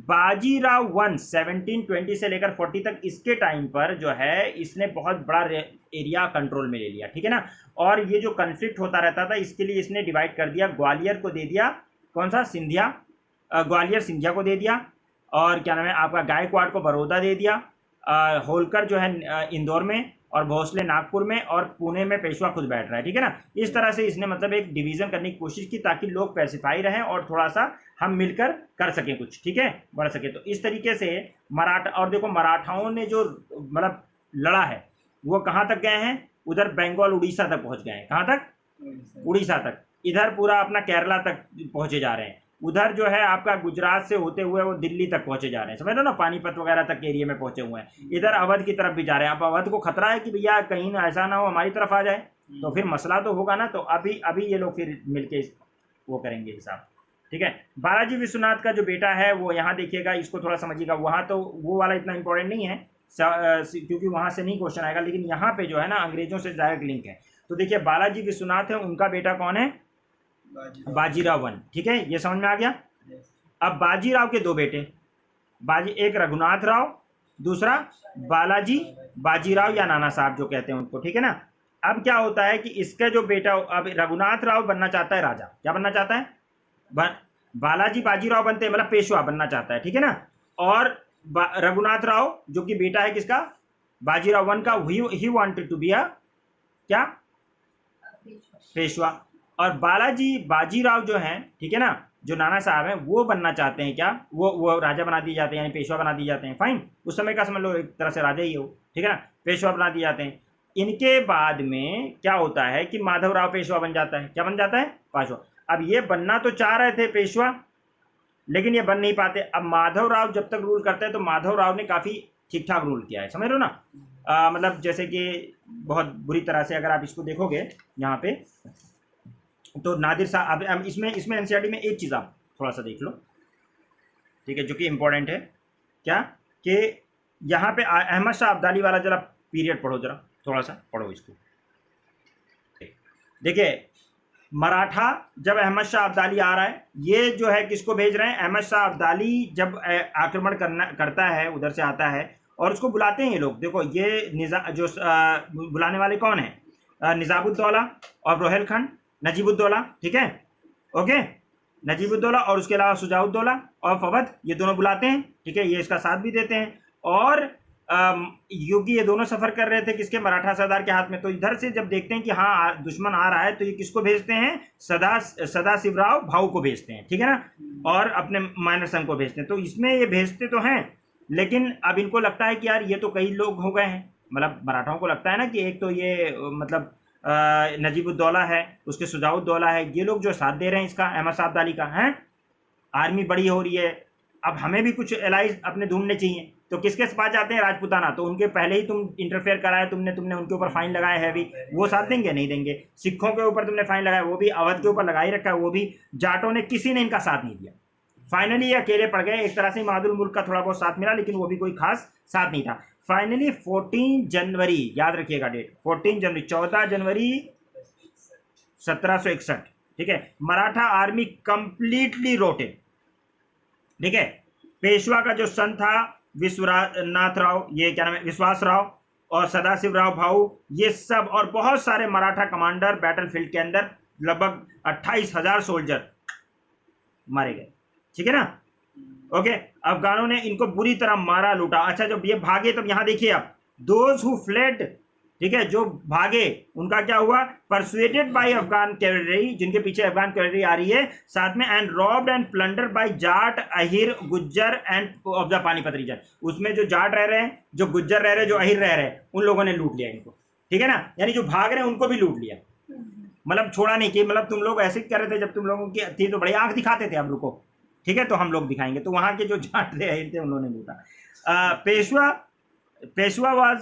बाजीराव 1 1720 से लेकर 40 तक, इसके टाइम पर जो है इसने बहुत बड़ा एरिया कंट्रोल में ले लिया, ठीक है ना। और ये जो कन्फ्लिक्ट होता रहता था, इसके लिए इसने डिवाइड कर दिया, ग्वालियर को दे दिया, कौन सा, सिंधिया, ग्वालियर सिंधिया को दे दिया, और क्या नाम है आपका, गायकवाड़ को बड़ौदा दे दिया, होलकर जो है इंदौर में, और भोसले नागपुर में, और पुणे में पेशवा खुद बैठ रहा है, ठीक है ना। इस तरह से इसने मतलब एक डिवीजन करने की कोशिश की, ताकि लोग पैसिफाई रहें और थोड़ा सा हम मिलकर कर सकें कुछ, ठीक है, बढ़ सके। तो इस तरीके से मराठा, और देखो मराठाओं ने जो मतलब लड़ा है, वो कहाँ तक गए हैं, उधर बंगाल उड़ीसा तक पहुँच गए हैं, कहाँ तक, उड़ीसा तक, इधर पूरा अपना केरला तक पहुँचे जा रहे हैं, उधर जो है आपका गुजरात से होते हुए वो दिल्ली तक पहुंचे जा रहे हैं, समझ लो ना, पानीपत वगैरह तक एरिया में पहुंचे हुए हैं, इधर अवध की तरफ भी जा रहे हैं। अब अवध को खतरा है कि भैया कहीं ऐसा ना हो हमारी तरफ आ जाए, तो फिर मसला तो होगा ना। तो अभी ये लोग फिर मिलके वो करेंगे हिसाब, ठीक है। बालाजी विश्वनाथ का जो बेटा है वो यहाँ देखिएगा, इसको थोड़ा समझिएगा, वहाँ तो वो वाला इतना इंपॉर्टेंट नहीं है क्योंकि वहाँ से नहीं क्वेश्चन आएगा, लेकिन यहाँ पे जो है ना अंग्रेजों से डायरेक्ट लिंक है। तो देखिए बालाजी विश्वनाथ है, उनका बेटा कौन है, बाजीराव 1, ठीक है, ये समझ में आ गया। अब बाजीराव के 2 बेटे, एक रघुनाथ राव, दूसरा बाजीराव या नाना साहब जो कहते हैं उनको, ठीक है ना। अब क्या होता है कि इसका जो बेटा, अब रघुनाथ राव बनना चाहता है राजा, क्या बनना चाहता है, बालाजी बाजीराव बनते हैं, मतलब पेशवा बनना चाहता है, ठीक है ना। और रघुनाथ राव जो कि बेटा है किसका, बाजीराव 1 का, he wanted to be a क्या, पेशवा। और बाजीराव जो हैं, ठीक है ना, जो नाना साहब हैं, वो बनना चाहते हैं क्या, वो राजा बना दिए जाते हैं, यानी पेशवा बना दिए जाते हैं, फाइन, उस समय का समझ लो एक तरह से राजा ही हो, ठीक है ना, पेशवा बना दिए जाते हैं। इनके बाद में क्या होता है कि माधवराव पेशवा बन जाता है, क्या बन जाता है, पेशवा। अब ये बनना तो चाह रहे थे पेशवा, लेकिन ये बन नहीं पाते। अब माधवराव जब तक रूल करते हैं तो माधवराव ने काफ़ी ठीक ठाक रूल किया है, समझ लो ना, मतलब जैसे कि बहुत बुरी तरह से अगर आप इसको देखोगे यहाँ पे, तो नादिर साहब, अब इसमें एनसीईआरटी में एक चीज़ आप थोड़ा सा देख लो, ठीक है, जो कि इम्पोर्टेंट है, क्या कि यहाँ पे अहमद शाह अब्दाली वाला जरा पीरियड पढ़ो, जरा थोड़ा सा पढ़ो इसको। देखिए मराठा, जब अहमद शाह अब्दाली आ रहा है, ये जो है किसको भेज रहे हैं, अहमद शाह अब्दाली जब आक्रमण करता है, उधर से आता है और उसको बुलाते हैं ये लोग। देखो ये जो बुलाने वाले कौन है, निज़ामुद्दौला और रोहिलखंड, नजीबुद्दौला, ठीक है, ओके, नजीबुद्दौला, और उसके अलावा शुजाउद्दौला और फवद, ये दोनों बुलाते हैं, ठीक है, ये इसका साथ भी देते हैं। और योगी ये दोनों सफ़र कर रहे थे किसके, मराठा सरदार के हाथ में। तो इधर से जब देखते हैं कि हाँ दुश्मन आ रहा है, तो ये किसको भेजते हैं, सदाशिवराव भाऊ को भेजते हैं, ठीक है ना, और अपने माइनर को भेजते हैं। तो इसमें ये भेजते तो हैं, लेकिन अब इनको लगता है कि यार ये तो कई लोग हो गए हैं, मतलब मराठाओं को लगता है ना कि एक तो ये मतलब नजीबुद्दौला है, उसके शुजाउद्दौला है, ये लोग जो साथ दे रहे हैं इसका, अहमद साहब अली का है। आर्मी बड़ी हो रही है, अब हमें भी कुछ एलाइज अपने ढूंढने चाहिए, तो किसके पास जाते हैं? राजपूताना। तो उनके पहले ही तुम इंटरफेयर कराया, तुमने उनके ऊपर फाइन लगाया है भी, वो साथ देंगे? नहीं देंगे। सिखों के ऊपर तुमने फाइन लगाया, वो भी अवध के ऊपर लगा ही रखा है, वो भी। जाटों ने, किसी ने इनका साथ नहीं दिया। फाइनली ये अकेले पड़ गए। एक तरह से महादुल मुल्क का थोड़ा बहुत साथ मिला, लेकिन वो भी कोई खास साथ नहीं था। फाइनली 14 जनवरी, याद रखिएगा डेट, 14 जनवरी, 14 जनवरी 1761, ठीक है, मराठा आर्मी कंप्लीटली रोटेड, ठीक है। पेशवा का जो सन था विश्वनाथ राव, ये क्या नाम है, विश्वास राव और सदाशिव राव भाऊ, ये सब और बहुत सारे मराठा कमांडर बैटलफील्ड के अंदर, लगभग 28,000 सोल्जर मारे गए, ठीक है ना। ओके, अफगानों ने इनको बुरी तरह मारा लूटा। अच्छा, जब ये भागे तब यहां देखिए आप, दोज हु फ्लेड, ठीक है, जो भागे उनका क्या हुआ? परसुएटेड बाय अफगान कैवलरी, जिनके पीछे अफगान कैवलरी आ रही है साथ में, and robbed and plunder by Jat, Ahir, Gujjar and of the Panipat region. उसमें जो जाट रह रहे हैं, जो गुज्जर रह रहे हैं, जो अहिर रह रहे हैं, उन लोगों ने लूट लिया इनको, ठीक है ना। यानी जो भाग रहे हैं उनको भी लूट लिया, मतलब छोड़ा नहीं कि मतलब तुम लोग ऐसे कर रहे थे, जब तुम लोगों की थी तो बड़ी आंख दिखाते थे, अब रुको, ठीक है, तो हम लोग दिखाएंगे। तो वहां के जो जाट थे उन्होंने लूटा। पेशवा वाज,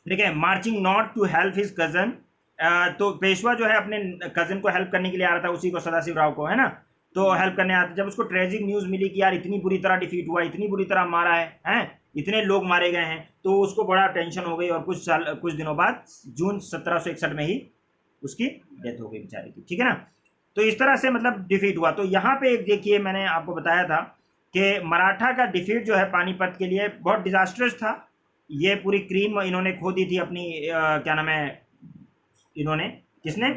ठीक है, marching not to help his cousin. तो पेशवा जो है अपने कजन को हेल्प करने के लिए आ रहा था, उसी को, सदाशिव राव को, है ना, तो हेल्प करने आता। जब उसको ट्रेजिक न्यूज मिली कि यार इतनी बुरी तरह डिफीट हुआ, इतनी बुरी तरह मारा है, इतने लोग मारे गए हैं, तो उसको बड़ा टेंशन हो गई, और कुछ दिनों बाद जून 1761 में ही उसकी डेथ हो गई बेचारे की, ठीक है ना। तो इस तरह से मतलब डिफीट हुआ। तो यहाँ पे एक देखिए, मैंने आपको बताया था कि मराठा का डिफीट जो है पानीपत के लिए बहुत डिजास्टर्स था। ये पूरी क्रीम इन्होंने खो दी थी अपनी, क्या नाम है, इन्होंने, किसने,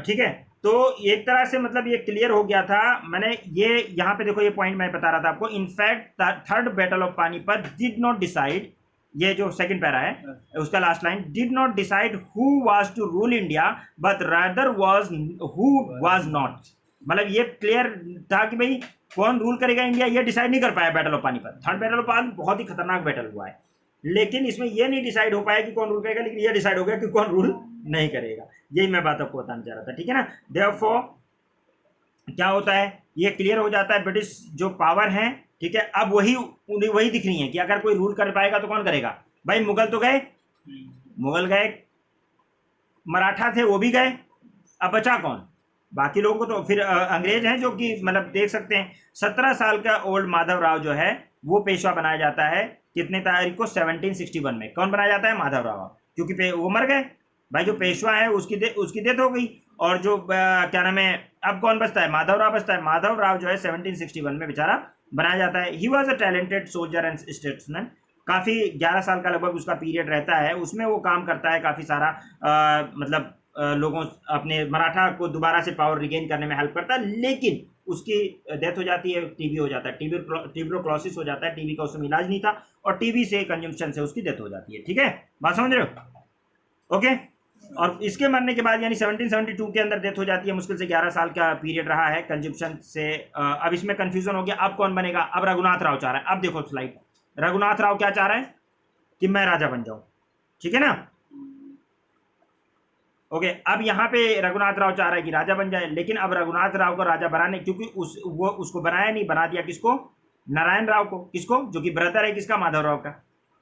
ठीक है। तो एक तरह से मतलब ये क्लियर हो गया था। मैंने ये यहाँ पे देखो, ये पॉइंट मैं बता रहा था आपको, in fact third battle of Panipat did not decide, ये जो सेकंड पैरा है उसका last line, did not decide who was to rule India but rather was who was not. मतलब ये क्लियर था कि भाई कौन रूल करेगा इंडिया, ये डिसाइड नहीं कर पाया battle of Panipat. Third battle of Panipat बहुत ही खतरनाक बैटल हुआ है, लेकिन इसमें ये नहीं डिसाइड हो पाया कि कौन रूल करेगा, लेकिन ये डिसाइड हो गया कि कौन रूल नहीं करेगा। यही मैं बात आपको बताना चाह रहा था, ठीक है ना। देयरफॉर क्या होता है, ये क्लियर हो जाता है, ब्रिटिश जो पावर है, ठीक है, अब वही दिख रही है कि अगर कोई रूल कर पाएगा तो कौन करेगा। भाई मुगल तो गए, मुगल गए, मराठा थे वो भी गए, अब बचा कौन? बाकी लोगों को तो फिर अंग्रेज हैं, जो कि मतलब देख सकते हैं 17 साल का ओल्ड माधव राव जो है वो पेशवा बनाया जाता है। कितने तारीख को? 1761 में। कौन बनाया जाता है? माधव राव, क्योंकि वो मर गए भाई। जो पेशवा है उसकी डेथ हो गई, और जो क्या नाम है, अब कौन बचता है? माधव राव बचता है। माधव राव जो है 1761 में बेचारा बनाया जाता है। He was a talented soldier and statesman. काफ़ी 11 साल का लगभग उसका पीरियड रहता है, उसमें वो काम करता है काफ़ी सारा, मतलब लोगों, अपने मराठा को दोबारा से पावर रिगेन करने में हेल्प करता है। लेकिन उसकी डेथ हो जाती है, टीबी हो जाता है, ट्यूबरक्लोसिस हो जाता है, टीबी का उसमें इलाज नहीं था, और टीबी से कंजम्पशन से उसकी डेथ हो जाती है, ठीक है, बात समझ रहे हो? ओके। और इसके मरने के बाद यानी 1772 के अंदर डेथ हो जाती है। मुश्किल से 11 साल का पीरियड रहा है कंजम्पशन से। अब इसमें कंफ्यूजन हो गया, अब कौन बनेगा? अब रघुनाथ राव चाह रहा है। अब देखो स्लाइड, रघुनाथ राव क्या चाह रहा है? कि मैं राजा बन जाऊं, ठीक है ना। ओके, अब यहाँ पे रघुनाथ राव चाह रहा है कि राजा बन जाए, लेकिन अब रघुनाथ राव को राजा बनाने, क्योंकि वो उसको बनाया नहीं, बना दिया किसको? नारायण राव को। किसको? जो कि ब्रदर है किसका? माधव राव का।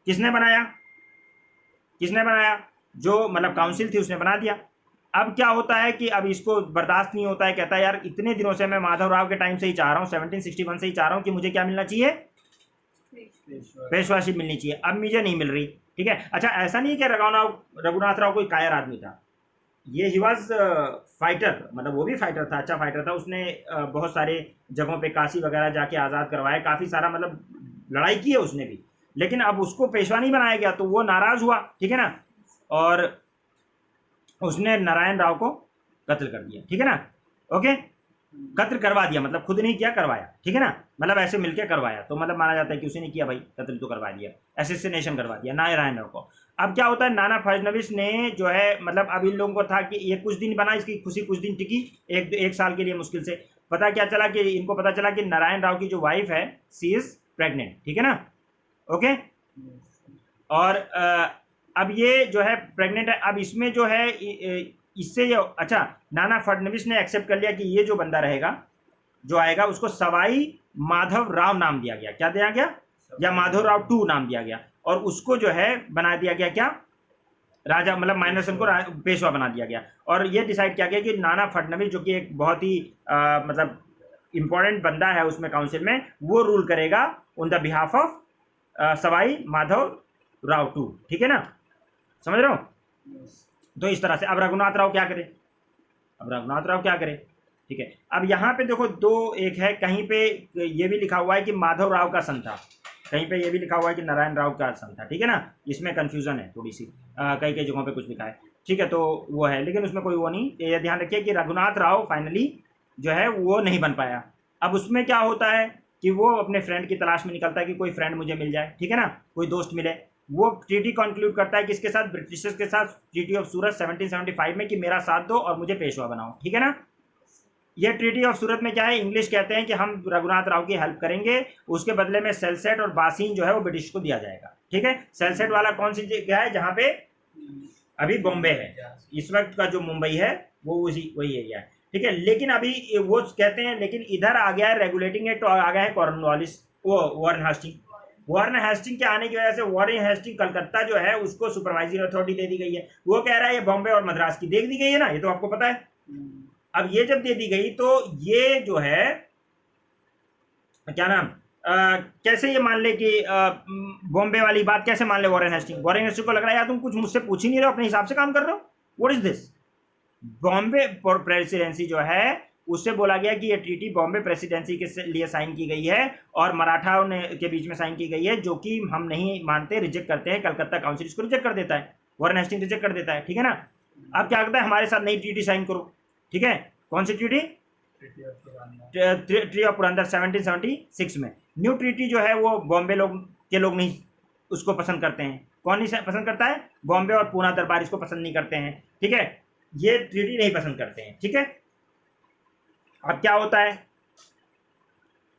किसने बनाया? किसने बनाया? जो मतलब काउंसिल थी उसने बना दिया। अब क्या होता है कि अब इसको बर्दाश्त नहीं होता है, कहता है यार इतने दिनों से मैं माधव राव के टाइम से ही चाह रहा हूँ, 1761 से ही चाह रहा हूँ कि मुझे क्या मिलना चाहिए? पेशवाशिप मिलनी चाहिए। अब मुझे नहीं मिल रही, ठीक है। अच्छा, ऐसा नहीं है कि रघुनाथ राव कोई कायर आदमी था, ये ही वॉज फाइटर, मतलब वो भी फाइटर था, अच्छा फाइटर था। उसने बहुत सारे जगहों पे काशी वगैरह जाके आज़ाद करवाया, काफ़ी सारा मतलब लड़ाई की है उसने भी, लेकिन अब उसको पेशवा नहीं बनाया गया, तो वो नाराज़ हुआ, ठीक है ना, और उसने नारायण राव को कत्ल कर दिया, ठीक है ना। ओके, कत्ल करवा दिया, मतलब खुद नहीं किया, करवाया, ठीक है ना, मतलब ऐसे मिलके करवाया, तो मतलब माना जाता है कि उसने किया भाई, कत्ल तो करवा दिया, असिसिनेशन करवा दिया नारायण राव को। अब क्या होता है, नाना फडणवीस ने जो है, मतलब अब इन लोगों को था कि ये कुछ दिन बना, इसकी खुशी कुछ दिन टिकी, एक साल के लिए मुश्किल से। पता क्या चला कि इनको पता चला कि नारायण राव की जो वाइफ है सी इज प्रेग्नेंट, ठीक है ना। ओके, और अब ये जो है प्रेग्नेंट है, अब इसमें जो है इससे जो अच्छा नाना फडणवीस ने एक्सेप्ट कर लिया कि ये जो बंदा रहेगा जो आएगा उसको सवाई माधव राव नाम दिया गया, क्या दिया गया, या माधव राव टू नाम दिया गया, और उसको जो है बना दिया गया क्या, राजा, मतलब माइनसन को पेशवा बना दिया गया। और ये डिसाइड किया गया कि नाना फडणवीस जो कि एक बहुत ही मतलब इंपॉर्टेंट बंदा है उसमें काउंसिल में, वो रूल करेगा on the behalf of Sawai Madhav Rao two, ठीक है ना, समझ रहे हो। तो इस तरह से अब रघुनाथ राव क्या करे, अब रघुनाथ राव क्या करे, ठीक है। अब यहाँ पे देखो दो, एक है कहीं पे ये भी लिखा हुआ है कि माधव राव का सन था, कहीं पे ये भी लिखा हुआ है कि नारायण राव का सन था, ठीक है ना, इसमें कंफ्यूजन है थोड़ी सी, कई कई जगहों पे कुछ लिखा है, ठीक है, तो वो है, लेकिन उसमें कोई वो नहीं, ये ध्यान रखिए कि रघुनाथ राव फाइनली जो है वो नहीं बन पाया। अब उसमें क्या होता है कि वो अपने फ्रेंड की तलाश में निकलता है कि कोई फ्रेंड मुझे मिल जाए, ठीक है ना, कोई दोस्त मिले। वो ट्रीटी कंक्लूड करता है किसके साथ, ब्रिटिशर्स के साथ, ट्रीटी ऑफ सूरत 1775 में, कि मेरा साथ दो और मुझे पेशवा बनाओ, ठीक है ना। ये ट्रीटी ऑफ सूरत में क्या है, इंग्लिश कहते हैं कि हम रघुनाथ राव की हेल्प करेंगे, उसके बदले में सेलसेट और बासीन जो है वो ब्रिटिश को दिया जाएगा, ठीक है। सेलसेट वाला कौन सी जगह है, जहाँ पे अभी बॉम्बे है, इस वक्त का जो मुंबई है वो उसी वही एरिया है, ठीक है। लेकिन अभी वो कहते हैं, लेकिन इधर आ गया है रेगुलेटिंग एक्ट, आ गया है कॉर्नवालिस, वो वारेन हेस्टिंग, वारेन हेस्टिंग के आने की वजह से वारेन हेस्टिंग कलकत्ता जो है उसको सुपरवाइजरी अथॉरिटी दे दी गई है। वो कह रहा है ये बॉम्बे और मद्रास की दे दी गई है ना, ये तो आपको पता है। अब ये जब दे दी गई तो ये जो है क्या नाम, कैसे ये मान ले कि बॉम्बे वाली बात कैसे मान ले वारेन हेस्टिंग, वारेन हेस्टिंग को लग रहा है यार तुम कुछ मुझसे पूछ ही नहीं रहे हो, अपने हिसाब से काम कर रहे हो, what is this. Bombay presidency जो है उससे बोला गया कि ये ट्रीटी बॉम्बे प्रेसिडेंसी के लिए साइन की गई है और मराठाओं ने के बीच में साइन की गई है, जो कि हम नहीं मानते, रिजेक्ट करते हैं, कलकत्ता काउंसिल इसको रिजेक्ट कर देता है, वारेन हेस्टिंग रिजेक्ट कर देता है, ठीक है ना। अब क्या करता है, हमारे साथ नई ट्रीटी साइन करो, ठीक है। कौन सी ट्रीटी, ट्रीटी ऑफ पुरंदर 1776 में। न्यू ट्रीटी जो है वो बॉम्बे के लोग नहीं उसको पसंद करते हैं, कौन नहीं पसंद करता है, बॉम्बे और पूना दरबार इसको पसंद नहीं करते हैं, ठीक है, ये ट्रीटी नहीं पसंद करते हैं, ठीक है। अब क्या होता है,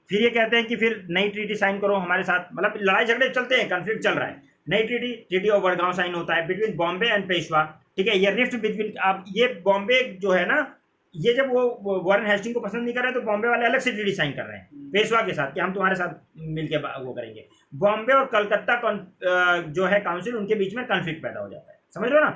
फिर ये कहते हैं कि फिर नई ट्रीटी साइन करो हमारे साथ, मतलब लड़ाई झगड़े चलते हैं, कन्फ्लिक्ट चल रहा है। नई treaty, treaty of Wadgaon sign होता है बिटवीन बॉम्बे एंड पेशवा, ठीक है। ये रिफ्ट बिटवीन, अब ये बॉम्बे जो है ना, ये जब वो वारेन हेस्टिंग को पसंद नहीं कर रहे तो बॉम्बे वाले अलग से ट्रीटी साइन कर रहे हैं पेशवा के साथ कि हम तुम्हारे साथ मिलके वो करेंगे। बॉम्बे और कलकत्ता जो है काउंसिल, उनके बीच में कन्फ्लिक्ट पैदा हो जाता है, समझ लो ना,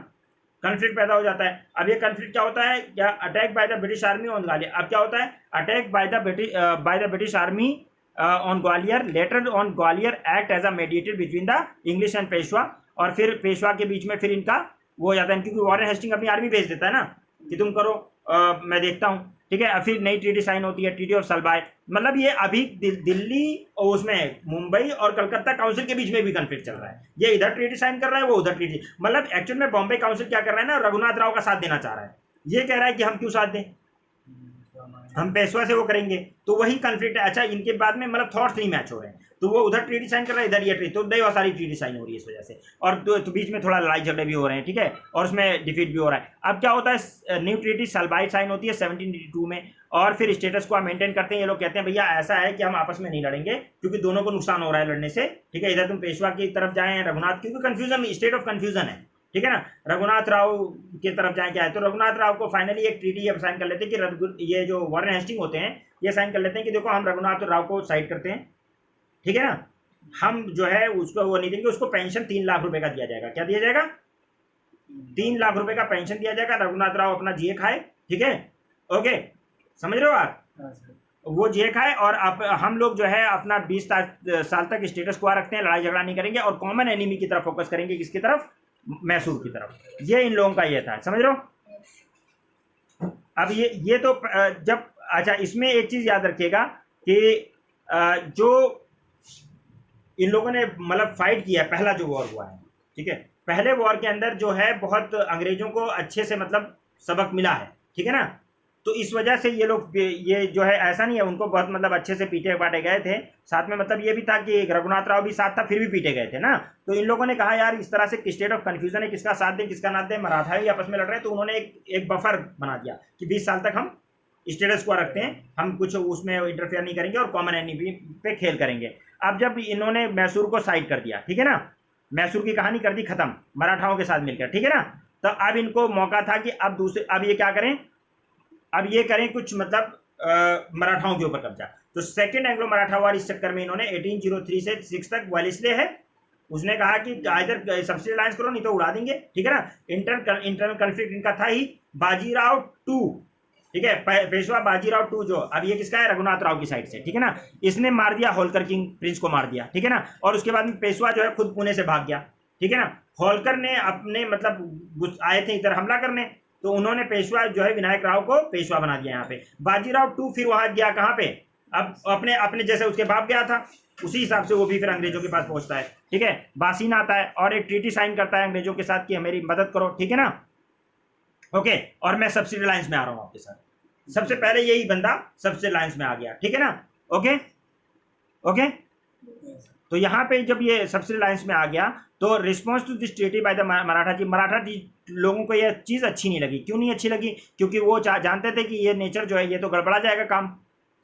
कन्फ्लिक्ट पैदा हो जाता है। अब ये कन्फ्लिक्ट क्या होता है, क्या, attack by the British army on Gwalior. अब क्या होता है, attack by the British army on Gwalior, later on Gwalior act as a mediator between the English and Peshwa, और फिर पेशवा के बीच में फिर इनका वो हो जाता है, क्योंकि वारेन हेस्टिंग अपनी आर्मी भेज देता है ना कि तुम करो, मैं देखता हूँ, ठीक है। फिर नई ट्रीटी साइन होती है, ट्रीटी ऑफ सलबाई, मतलब ये अभी दिल्ली और उसमें मुंबई और कलकत्ता काउंसिल के बीच में भी कन्फ्लिक्ट चल रहा है, ये इधर ट्रीटी साइन कर रहा है, वो उधर ट्रीटी, मतलब एक्चुअल में बॉम्बे काउंसिल क्या कर रहा है ना, रघुनाथ राव का साथ देना चाह रहा है, ये कह रहा है कि हम क्यों साथ दें, हम पेशवा से वो करेंगे, तो वही कन्फ्लिक्ट है। अच्छा, इनके बाद में मतलब थॉट्स नहीं मैच हो रहे हैं, तो वो उधर ट्रीटी साइन कर रहा है, इधर ये ट्रीटी, तो बहुत सारी ट्रीटी साइन हो रही है इस वजह से, और तो बीच में थोड़ा लड़ाई झगड़े भी हो रहे हैं, ठीक है, और उसमें डिफीट भी हो रहा है। अब क्या होता है, न्यू ट्रीटी सलबाई साइन होती है 1782 में, और फिर स्टेटस को मेंटेन करते हैं ये लोग, कहते हैं भैया ऐसा है कि हम आपस में नहीं लड़ेंगे क्योंकि दोनों को नुकसान हो रहा है लड़ने से, ठीक है। इधर तुम पेशवा की तरफ जाएं, रघुनाथ, क्योंकि कंफ्यूजन, स्टेट ऑफ कंफ्यूजन है, ठीक है ना, रघुनाथ राव की तरफ जाए क्या है, तो रघुनाथ राव को फाइनली एक ट्रीटी ये साइन कर लेते हैं कि ये जो वारेन हेस्टिंग होते हैं ये साइन कर लेते हैं कि देखो हम रघुनाथ राव को साइड करते हैं, ठीक है ना, हम जो है उसको वो नहीं देंगे, उसको पेंशन 3 लाख रुपए का दिया जाएगा, क्या दिया जाएगा, 3 लाख रुपए का पेंशन दिया जाएगा, रघुनाथ राव अपना जिए खाए, ठीक है, ओके, समझ रहे हो आप, वो जिए खाए, और हम लोग जो है अपना 20 साल तक स्टेटस क्वा रखते हैं, लड़ाई झगड़ा नहीं करेंगे, और कॉमन एनिमी की तरफ फोकस करेंगे, किसकी तरफ, मैसूर की तरफ, ये इन लोगों का ये था, समझ रहे हो। अब ये तो जब, अच्छा इसमें एक चीज याद रखिएगा कि जो इन लोगों ने मतलब फाइट किया, पहला जो वॉर हुआ है, ठीक है, पहले वॉर के अंदर जो है बहुत अंग्रेजों को अच्छे से मतलब सबक मिला है, ठीक है ना, तो इस वजह से ये लोग, ये जो है ऐसा नहीं है, उनको बहुत मतलब अच्छे से पीटे बांटे गए थे, साथ में मतलब ये भी था कि रघुनाथ राव भी साथ था, फिर भी पीटे गए थे ना, तो इन लोगों ने कहा यार इस तरह से स्टेट ऑफ कंफ्यूजन है, किसका साथ दें किसका ना दें, मराठा ही आपस में लड़ रहे हैं, तो उन्होंने एक बफर बना दिया कि 20 साल तक हम स्टेटस को रखते हैं, हम कुछ उसमें इंटरफेयर नहीं करेंगे और कॉमन एनिमी पे खेल करेंगे। अब जब इन्होंने मैसूर को साइड कर दिया, ठीक है ना, मैसूर की कहानी कर दी खत्म मराठाओं के साथ मिलकर, ठीक है ना। तो अब इनको मौका था कि अब ये क्या करें, अब ये करें कुछ मतलब मराठाओं के ऊपर कब्जा। तो सेकेंड एंग्लो मराठा वार इस चक्कर में इन्होंने 1803 से 6 तक वेलेस्ले है, उसने कहा कि इधर सबसे अलायंस करो नहीं तो उड़ा देंगे, ठीक है ना। इंटरनल कॉन्फ्लिक्ट इनका था ही। बाजीराव टू, ठीक है, पेशवा बाजीराव टू जो अब ये किसका है, रघुनाथ राव की साइड से, ठीक है ना। इसने मार दिया होलकर किंग प्रिंस को मार दिया, ठीक है ना। और उसके बाद में पेशवा जो है खुद पुणे से भाग गया, ठीक है ना। होलकर ने अपने मतलब आए थे इधर हमला करने, तो उन्होंने पेशवा जो है विनायक राव को पेशवा बना दिया यहाँ पे। बाजीराव टू फिर वहां गया कहाँ पे, अब अपने अपने जैसे उसके बाप गया था उसी हिसाब से वो भी फिर अंग्रेजों के पास पहुंचता है, ठीक है। बासीन आता है और एक ट्रीटी साइन करता है अंग्रेजों के साथ कि मेरी मदद करो, ठीक है ना। ओके, और मैं सब्सिडी लाइन्स में आ रहा हूं आपके साथ। सबसे पहले यही बंदा सब्सिडी लाइन्स में आ गया, ठीक है ना। ओके ओके, तो यहाँ पे जब ये सब्सिडी लाइन्स में आ गया तो response to this treaty by the Maratha जी, लोगों को ये चीज़ अच्छी नहीं लगी। क्यों नहीं अच्छी लगी, क्योंकि वो जानते थे कि ये नेचर जो है ये तो गड़बड़ा जाएगा काम,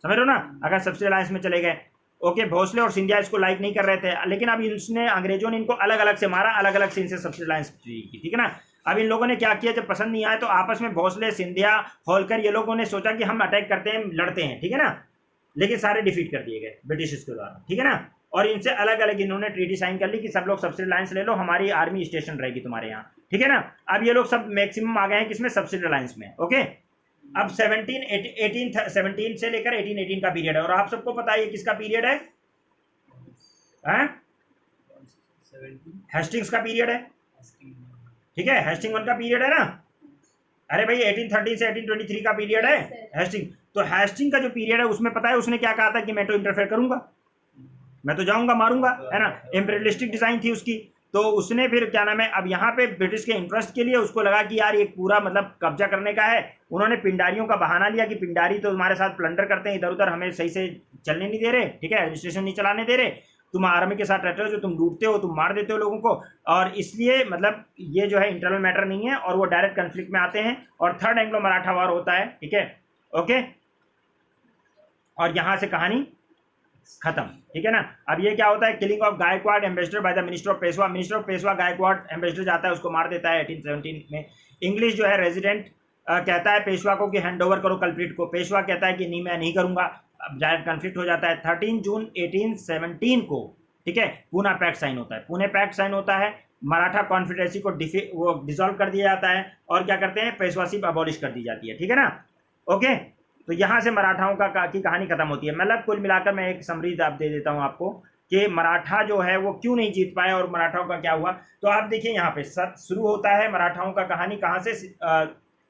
समझ रहे हो ना, अगर सब्सिडी लाइन्स में चले गए। ओके, भोसले और सिंधिया इसको लाइक नहीं कर रहे थे, लेकिन अब इसने अंग्रेजों ने इनको अलग अलग से मारा, अलग अलग से इनसे सब्सिडी लाइन्स की, ठीक है ना। अब इन लोगों ने क्या किया, जब पसंद नहीं आया तो आपस में भोसले, सिंधिया, होलकर ये लोगों ने सोचा कि हम अटैक करते हैं, लड़ते हैं, ठीक है ना। लेकिन सारे डिफीट कर दिए गए ब्रिटिश के द्वारा, ठीक है ना। और इनसे अलग अलग इन्होंने ट्रीटी साइन कर ली कि सब लोग सब्सिडी लाइन्स ले लो, हमारी आर्मी स्टेशन रहेगी तुम्हारे यहाँ, ठीक है ना। अब ये लोग सब मैक्सिमम आ गए हैं किसमें, सब्सिडी लाइन्स में। ओके, अब 17 से लेकर 1818 का पीरियड है, और आप सबको पता है ये किसका पीरियड है, हेस्टिंग्स का पीरियड है, ठीक है। हेस्टिंग 1 का पीरियड है ना। अरे भाई 1813 से 1823 का पीरियड है हेस्टिंग। तो हेस्टिंग का जो पीरियड है उसमें पता है उसने क्या कहा था कि मैं तो इंटरफेयर करूंगा, मैं तो जाऊंगा मारूंगा, है ना। इम्पीरियलिस्टिक डिजाइन थी उसकी। तो उसने फिर क्या नाम है, अब यहाँ पे ब्रिटिश के इंटरेस्ट के लिए उसको लगा कि यार ये पूरा मतलब कब्जा करने का है। उन्होंने पिंडारियों का बहाना लिया कि पिंडारी तो तुम्हारे साथ प्लंडर करते हैं, इधर उधर हमें सही से चलने नहीं दे रहे, ठीक है, एडमिनिस्ट्रेशन नहीं चलाने दे रहे, तुम आर्मी के साथ रहते हो, जो तुम लूटते हो, तुम मार देते हो लोगों को, और इसलिए मतलब ये जो है इंटरनल मैटर नहीं है, और वो डायरेक्ट कन्फ्लिक्ट में आते हैं और थर्ड एंग्लो मराठा वॉर होता है, ठीक है। ओके, और यहां से कहानी खत्म, ठीक है ना। अब ये क्या होता है, killing of Gaikwad ambassador by the minister of Peshwa. Minister of Peshwa Gaikwad ambassador जाता है, उसको मार देता है 1817 में। इंग्लिश जो है रेजिडेंट कहता है पेशवा को कि हैंड ओवर करो कल्प्रिट को, पेशवा कहता है कि नहीं मैं नहीं करूंगा, अब डायरेक्ट कन्फ्लिक्ट हो जाता है। 13 जून 1817 को, ठीक है, पूना पैक्ट साइन होता है। पुणे पैक्ट साइन होता है, मराठा कॉन्फेडरेसी को वो डिसॉल्व कर दिया जाता है, और क्या करते हैं, पेशवाशिप अबॉलिश कर दी जाती है, ठीक है ना। ओके, तो यहाँ से मराठाओं की कहानी खत्म होती है। मतलब कुल मिलाकर मैं एक समरी आप दे देता हूँ आपको कि मराठा जो है वो क्यों नहीं जीत पाए और मराठाओं का क्या हुआ। तो आप देखिए यहाँ पे शुरू होता है मराठाओं का कहानी कहाँ से,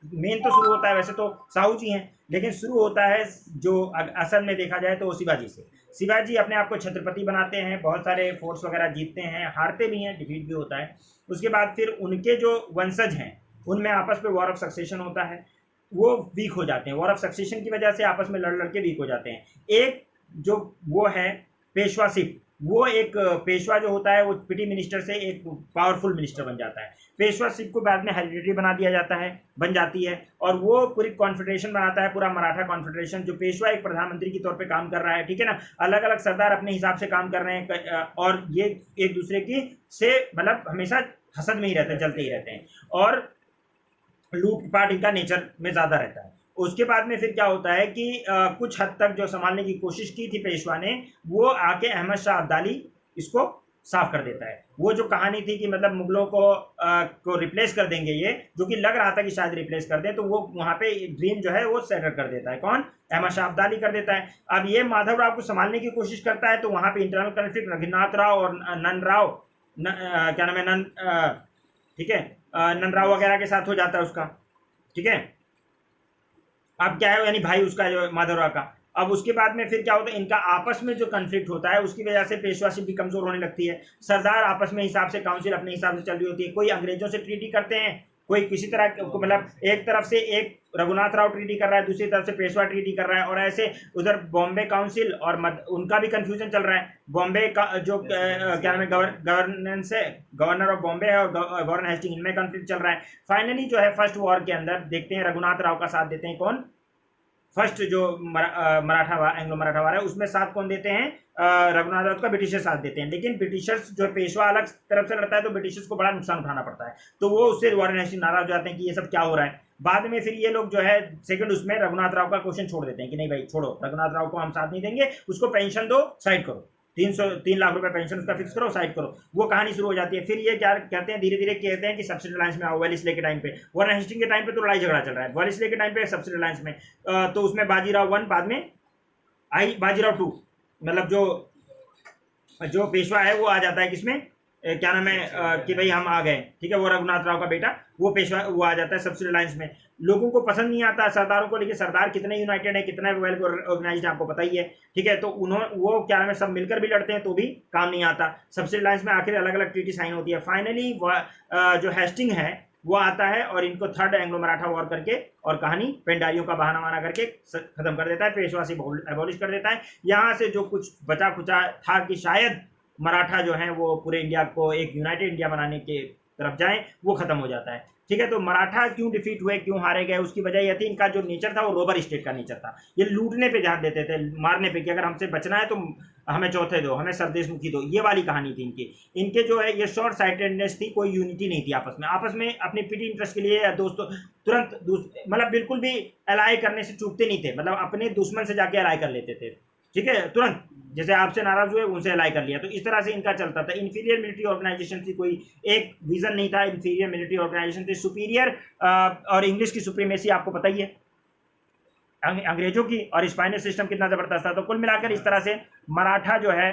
मेन तो शुरू होता है वैसे तो साहू जी हैं, लेकिन शुरू होता है जो असल में देखा जाए तो वो शिवाजी से। शिवाजी अपने आप को छत्रपति बनाते हैं, बहुत सारे फोर्स वगैरह जीतते हैं, हारते भी हैं, डिफीट भी होता है। उसके बाद फिर उनके जो वंशज हैं उनमें आपस में वॉर ऑफ सक्सेशन होता है, वो वीक हो जाते हैं, वॉर ऑफ सक्सेशन की वजह से आपस में लड़ के वीक हो जाते हैं। एक जो वो है पेशवाशिप, वो एक पेशवा जो होता है वो पिटी मिनिस्टर से एक पावरफुल मिनिस्टर बन जाता है। पेशवाशिप को बाद में हेरिडिटरी बना दिया जाता है, बन जाती है, और वो पूरी कॉन्फेडरेशन बनाता है, पूरा मराठा कॉन्फेडरेशन, जो पेशवा एक प्रधानमंत्री के तौर पे काम कर रहा है, ठीक है ना। अलग अलग सरदार अपने हिसाब से काम कर रहे हैं, और ये एक दूसरे की से मतलब हमेशा हसद में ही रहते हैं, चलते ही रहते हैं, और लूटपाट इनका नेचर में ज़्यादा रहता है। उसके बाद में फिर क्या होता है कि कुछ हद तक जो संभालने की कोशिश की थी पेशवा ने, वो आके अहमद शाह अब्दाली इसको साफ कर देता है। वो जो कहानी थी कि मतलब मुगलों को रिप्लेस कर देंगे, ये जो कि लग रहा था कि शायद रिप्लेस कर दे, तो वो वहाँ पे ड्रीम जो है वो सेटल कर देता है। कौन? अहमद शाह अब्दाली कर देता है। अब ये माधव राव को संभालने की कोशिश करता है, तो वहाँ पे इंटरनल कन्फ्लिक्ट रघुनाथ राव और नंद राव क्या नाम है, नंद, ठीक है, नंद राव वगैरह के साथ हो जाता है उसका, ठीक है। अब क्या है, यानी भाई उसका जो माधव राव का। अब उसके बाद में फिर क्या होता है, इनका आपस में जो कन्फ्लिक्ट होता है उसकी वजह से पेशवाशिप भी कमजोर होने लगती है। सरदार आपस में हिसाब से, काउंसिल अपने हिसाब से चल रही होती है, कोई अंग्रेजों से ट्रीटी करते हैं, कोई किसी तरह मतलब एक तरफ से एक रघुनाथ राव ट्रीटी कर रहा है, दूसरी तरफ से पेशवा ट्रीटी कर रहा है, और ऐसे उधर बॉम्बे काउंसिल और उनका भी कंफ्यूजन चल रहा है। बॉम्बे का जो क्या नाम है, गवर्नेंस है, गवर्नर ऑफ बॉम्बे है, और गवर्नर हेस्टिंग, इनमें कंफ्लिक्ट चल रहा है। फाइनली जो है फर्स्ट वॉर के अंदर देखते हैं रघुनाथ राव का साथ देते हैं कौन? फर्स्ट जो मराठा एंग्लो मराठा वार है उसमें साथ कौन देते हैं, रघुनाथ राव का ब्रिटिशर्स साथ देते हैं। लेकिन ब्रिटिशर्स जो पेशवा अलग तरफ से लड़ता है तो ब्रिटिशर्स को बड़ा नुकसान उठाना पड़ता है, तो वो उससे वारेन हेस्टिंग नाराज हो जाते हैं कि ये सब क्या हो रहा है। बाद में फिर ये लोग जो है सेकंड उसमें रघुनाथ राव का क्वेश्चन छोड़ देते हैं कि नहीं भाई छोड़ो, रघुनाथ राव को हम साथ नहीं देंगे, उसको पेंशन दो, साइड करो, 3 लाख रुपए पेंशन उसका फिक्स करो, साइड करो। वो कहानी शुरू हो जाती है। फिर ये क्या कहते हैं, धीरे धीरे कहते हैं कि सब्सिडी अलायंस में आओ। वेलेस्ले के टाइम पे, वारेन हेस्टिंग के टाइम पे तो लड़ाई झगड़ा चल रहा है, वेलेस्ले के टाइम पे सब्सिडी अलायंस में, तो उसमें बाजीराव 1 बाद में आई बाजीराव 2, मतलब जो पेशवा है वो आ जाता है किसमें, क्या नाम है कि भाई हम आ गए, ठीक है, वो रघुनाथ राव का बेटा वो पेशवा वो आ जाता है सब्सिडी अलायंस में। लोगों को पसंद नहीं आता सरदारों को, लेकिन सरदार कितने यूनाइटेड है, कितना वेल ऑर्गेनाइज्ड है आपको पता ही है, ठीक है। तो वो क्या नाम है सब मिलकर भी लड़ते हैं तो भी काम नहीं आता। सब्सिडी अलायंस में आखिर अलग अलग ट्रीटी साइन होती है। फाइनली जो हेस्टिंग है वो आता है और इनको थर्ड एंग्लो मराठा वॉर करके और कहानी पेंडारियों का बहाना वाना करके खत्म कर देता है, पेशवा से एबॉलिश कर देता है। यहाँ से जो कुछ बचा खुचा था कि शायद मराठा जो है वो पूरे इंडिया को एक यूनाइटेड इंडिया बनाने के तरफ जाएं, वो खत्म हो जाता है, ठीक है। तो मराठा क्यों डिफीट हुए, क्यों हारे गए, उसकी वजह यह थी इनका जो नेचर था वो रोबर स्टेट का नेचर था। ये लूटने पे ध्यान देते थे, मारने पे, कि अगर हमसे बचना है तो हमें चौथे दो, हमें सरदेशमुखी दो, ये वाली कहानी थी इनकी। इनके जो है ये शॉर्ट साइटेडनेस थी, कोई यूनिटी नहीं थी आपस में अपने पिटी इंटरेस्ट के लिए दोस्तों तुरंत मतलब बिल्कुल भी अलाई करने से चूकते नहीं थे, मतलब अपने दुश्मन से जाके अलाई कर लेते थे, ठीक है, तुरंत, जैसे आपसे नाराज हुए उनसे अलाई कर लिया। तो इस तरह से इनका चलता था। इंफीरियर मिलिट्री ऑर्गेनाइजेशन थी, कोई एक विजन नहीं था, इंफीरियर मिलिट्री ऑर्गेनाइजेशन थी, सुपीरियर और इंग्लिश की सुप्रीमेसी आपको पता ही है, अंग्रेजों की, और स्पाइनल सिस्टम कितना जबरदस्त था। तो कुल मिलाकर इस तरह से मराठा जो है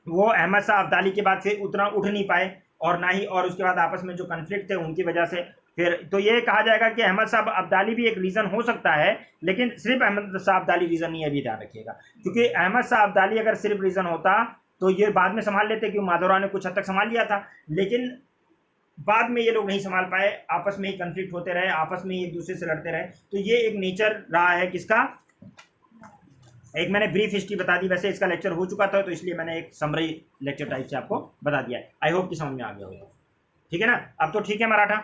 वो अहमद शाह अब्दाली के बाद से उतना उठ नहीं पाए, और ना ही, और उसके बाद आपस में जो कन्फ्लिक्ट थे उनकी वजह से फिर तो ये कहा जाएगा कि अहमद शाह अब्दाली भी एक रीज़न हो सकता है, लेकिन सिर्फ अहमद शाह अब्दाली रीज़न नहीं है, भी ध्यान रखिएगा। क्योंकि अहमद शाह अब्दाली अगर सिर्फ रीज़न होता तो ये बाद में संभाल लेते, क्योंकि माधवराव ने कुछ हद तक संभाल लिया था, लेकिन बाद में ये लोग नहीं संभाल पाए, आपस में ही कन्फ्लिक्ट होते रहे, आपस में ही एक दूसरे से लड़ते रहे। तो ये एक नेचर रहा है किसका, एक मैंने ब्रीफ हिस्ट्री बता दी, वैसे इसका लेक्चर हो चुका था तो इसलिए मैंने एक समरी लेक्चर टाइप से आपको बता दिया। आई होप कि समझ में आ गया होगा, ठीक है ना। अब तो ठीक है मराठा।